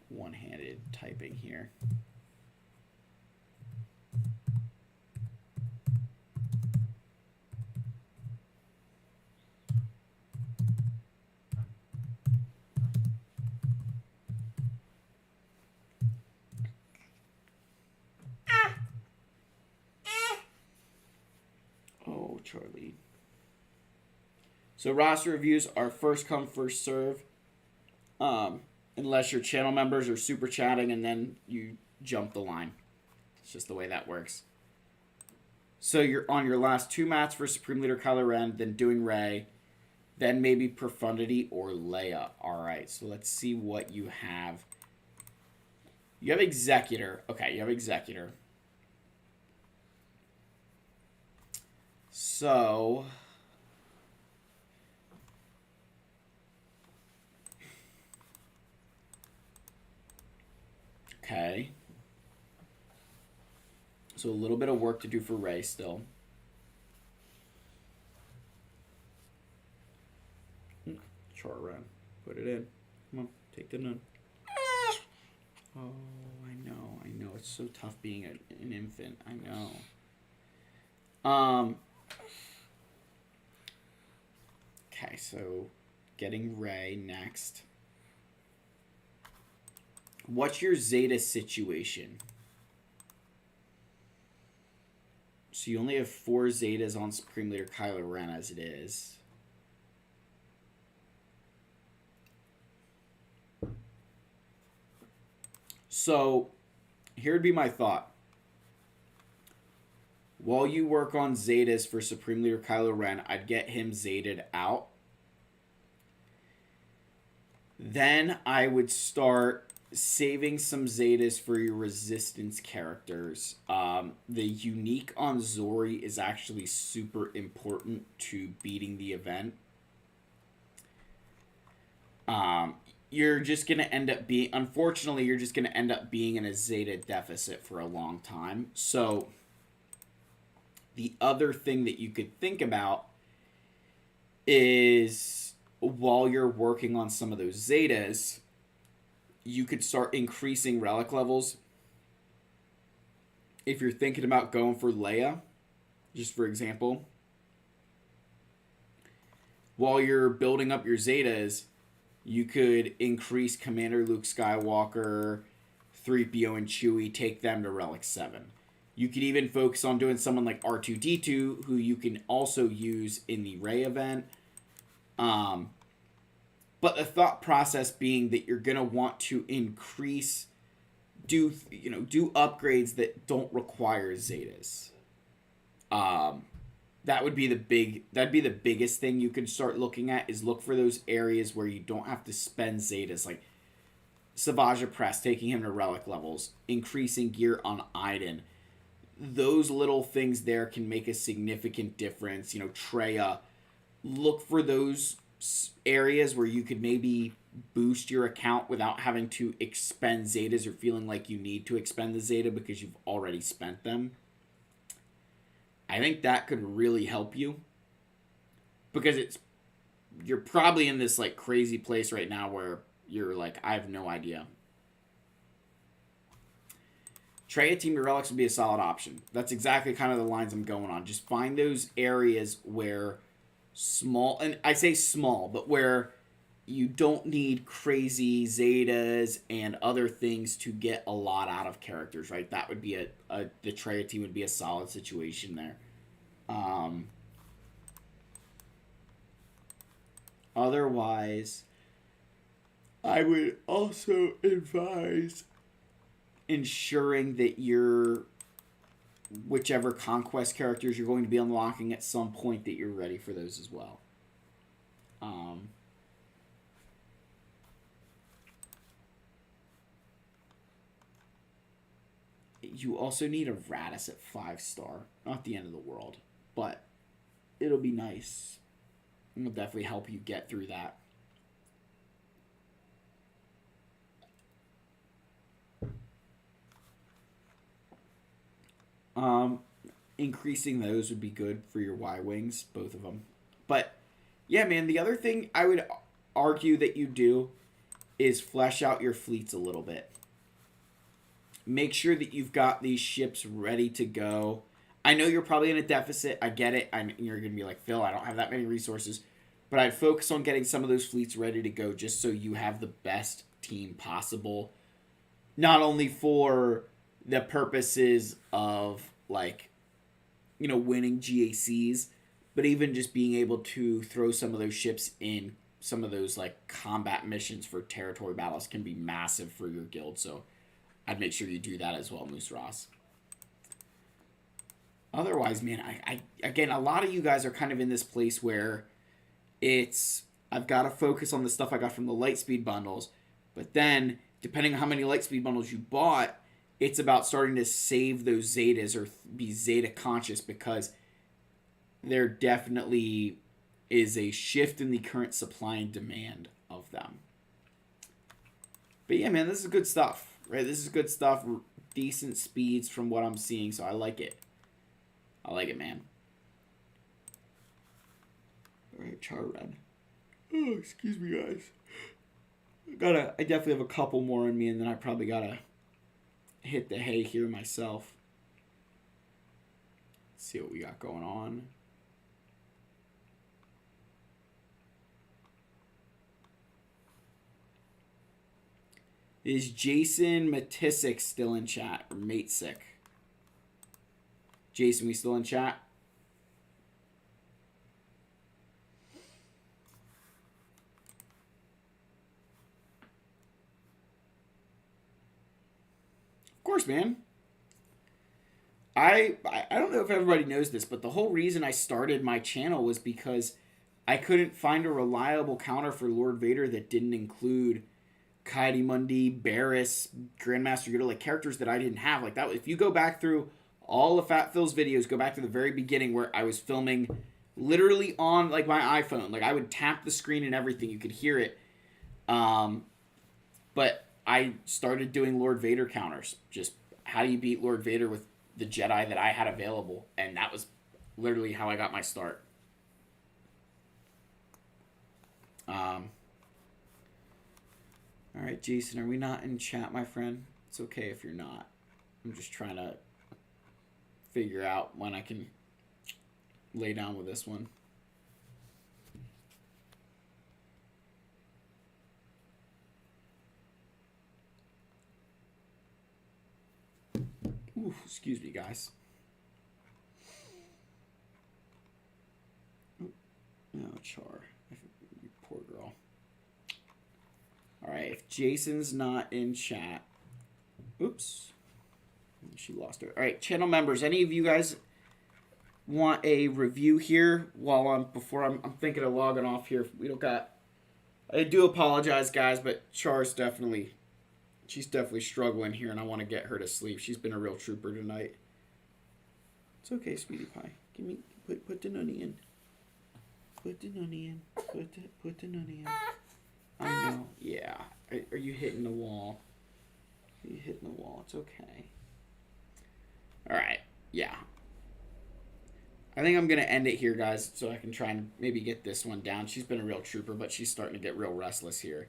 One-handed typing here. Oh, Charlie. So roster reviews are first come, first serve. Unless your channel members are super chatting and then you jump the line. It's just the way that works. So you're on your last two mats for Supreme Leader Kylo Ren, then doing Rey, then maybe Profundity or Leia. Alright, so let's see what you have. You have Executor. Okay, you have Executor. So okay. So a little bit of work to do for Rey still. Char Ren. Put it in. Come on, take the nun. Oh, I know. It's so tough being an infant. I know. Okay, so getting Rey next. What's your Zeta situation? So you only have 4 Zetas on Supreme Leader Kylo Ren as it is. So here would be my thought. While you work on Zetas for Supreme Leader Kylo Ren, I'd get him Zeted out. Then I would start saving some Zetas for your Resistance characters. The unique on Zori is actually super important to beating the event. You're just going to end up being... Unfortunately, you're just going to end up being in a Zeta deficit for a long time. So the other thing that you could think about is while you're working on some of those Zetas, you could start increasing relic levels. If you're thinking about going for Leia, just for example, while you're building up your Zetas, you could increase Commander Luke Skywalker, 3PO, and Chewie, take them to Relic 7. You could even focus on doing someone like R2-D2, who you can also use in the Rey event. But the thought process being that you're going to want to increase, do upgrades that don't require Zetas. That'd be the biggest thing you could start looking at, is look for those areas where you don't have to spend Zetas, like Savage Press, taking him to relic levels, increasing gear on Iden. Those little things there can make a significant difference. Treya, look for those areas where you could maybe boost your account without having to expend Zetas or feeling like you need to expend the Zeta because you've already spent them. I think that could really help you, because you're probably in this like crazy place right now where you're like, I have no idea. Treya Team Your Relics would be a solid option. That's exactly kind of the lines I'm going on. Just find those areas where small, and I say small, but where you don't need crazy Zetas and other things to get a lot out of characters, right? That would be the Treya team would be a solid situation there. Otherwise, I would also advise ensuring that whichever conquest characters you're going to be unlocking at some point, that you're ready for those as well. You also need a Radis at 5-star. Not the end of the world, but it'll be nice. It'll definitely help you get through that. Increasing those would be good for your Y-Wings, both of them. But, yeah, man, the other thing I would argue that you do is flesh out your fleets a little bit. Make sure that you've got these ships ready to go. I know you're probably in a deficit. I get it. You're going to be like, Phil, I don't have that many resources. But I'd focus on getting some of those fleets ready to go just so you have the best team possible. Not only for the purposes of, like, winning GACs, but even just being able to throw some of those ships in some of those, like, combat missions for territory battles can be massive for your guild. So I'd make sure you do that as well, Moose Ross. Otherwise, man, I again, a lot of you guys are kind of in this place where I've got to focus on the stuff I got from the Lightspeed bundles, but then, depending on how many Lightspeed bundles you bought, it's about starting to save those Zetas or be Zeta conscious, because there definitely is a shift in the current supply and demand of them. But yeah, man, this is good stuff, right? This is good stuff. Decent speeds from what I'm seeing, so I like it. I like it, man. Alright, Char Red. Oh, excuse me, guys. I definitely have a couple more in me, and then I probably gotta hit the hay here myself. Let's see what we got going on. Is Jason Matisic still in chat? Or Matesic? Jason, we still in chat? Of course, man. I don't know if everybody knows this, but the whole reason I started my channel was because I couldn't find a reliable counter for Lord Vader that didn't include Mundi, Barriss, Grandmaster Yoda, like characters that I didn't have. Like that, if you go back through all of Fat Phil's videos, go back to the very beginning where I was filming literally on like my iPhone. Like I would tap the screen and everything, you could hear it. But I started doing Lord Vader counters. Just how do you beat Lord Vader with the Jedi that I had available, and that was literally how I got my start. All right, Jason, are we not in chat, my friend? It's okay if you're not. I'm just trying to figure out when I can lay down with this one. Ooh, excuse me, guys. Oh, Char. You poor girl. Alright, if Jason's not in chat. Oops. She lost her. Alright, channel members, any of you guys want a review here before I'm thinking of logging off here? We don't got... I do apologize, guys, but Char's definitely... She's definitely struggling here, and I want to get her to sleep. She's been a real trooper tonight. It's okay, sweetie pie. Give me... Put the nunny in. Put the nunny in. Put the nunny in. I know. Yeah. Are you hitting the wall? Are you hitting the wall? It's okay. Alright. Yeah. I think I'm going to end it here, guys, so I can try and maybe get this one down. She's been a real trooper, but she's starting to get real restless here.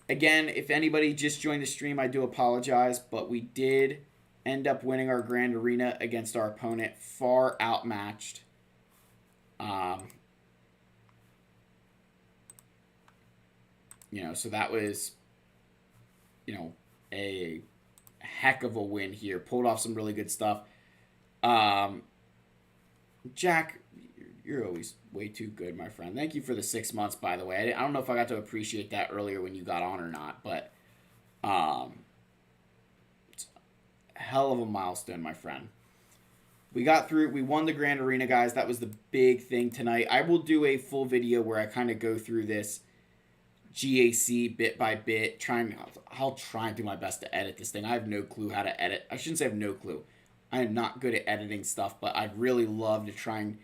Again, if anybody just joined the stream, I do apologize, but we did end up winning our Grand Arena against our opponent. Far outmatched. So that was, a heck of a win here. Pulled off some really good stuff. Jack, you're always way too good, my friend. Thank you for the 6 months, by the way. I don't know if I got to appreciate that earlier when you got on or not, but it's a hell of a milestone, my friend. We got through. We won the Grand Arena, guys. That was the big thing tonight. I will do a full video where I kind of go through this GAC bit by bit. I'll try and do my best to edit this thing. I have no clue how to edit. I shouldn't say I have no clue. I am not good at editing stuff, but I'd really love to try and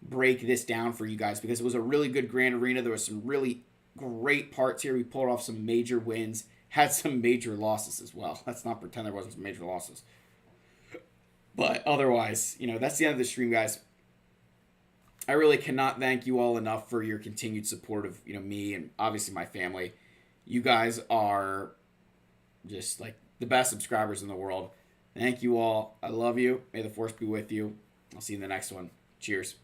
break this down for you guys because it was a really good Grand Arena. There was some really great parts here. We pulled off some major wins, had some major losses as well. Let's not pretend there wasn't some major losses. But otherwise, that's the end of the stream, guys. I really cannot thank you all enough for your continued support of, me and obviously my family. You guys are just like the best subscribers in the world. Thank you all. I love you. May the force be with you. I'll see you in the next one. Cheers.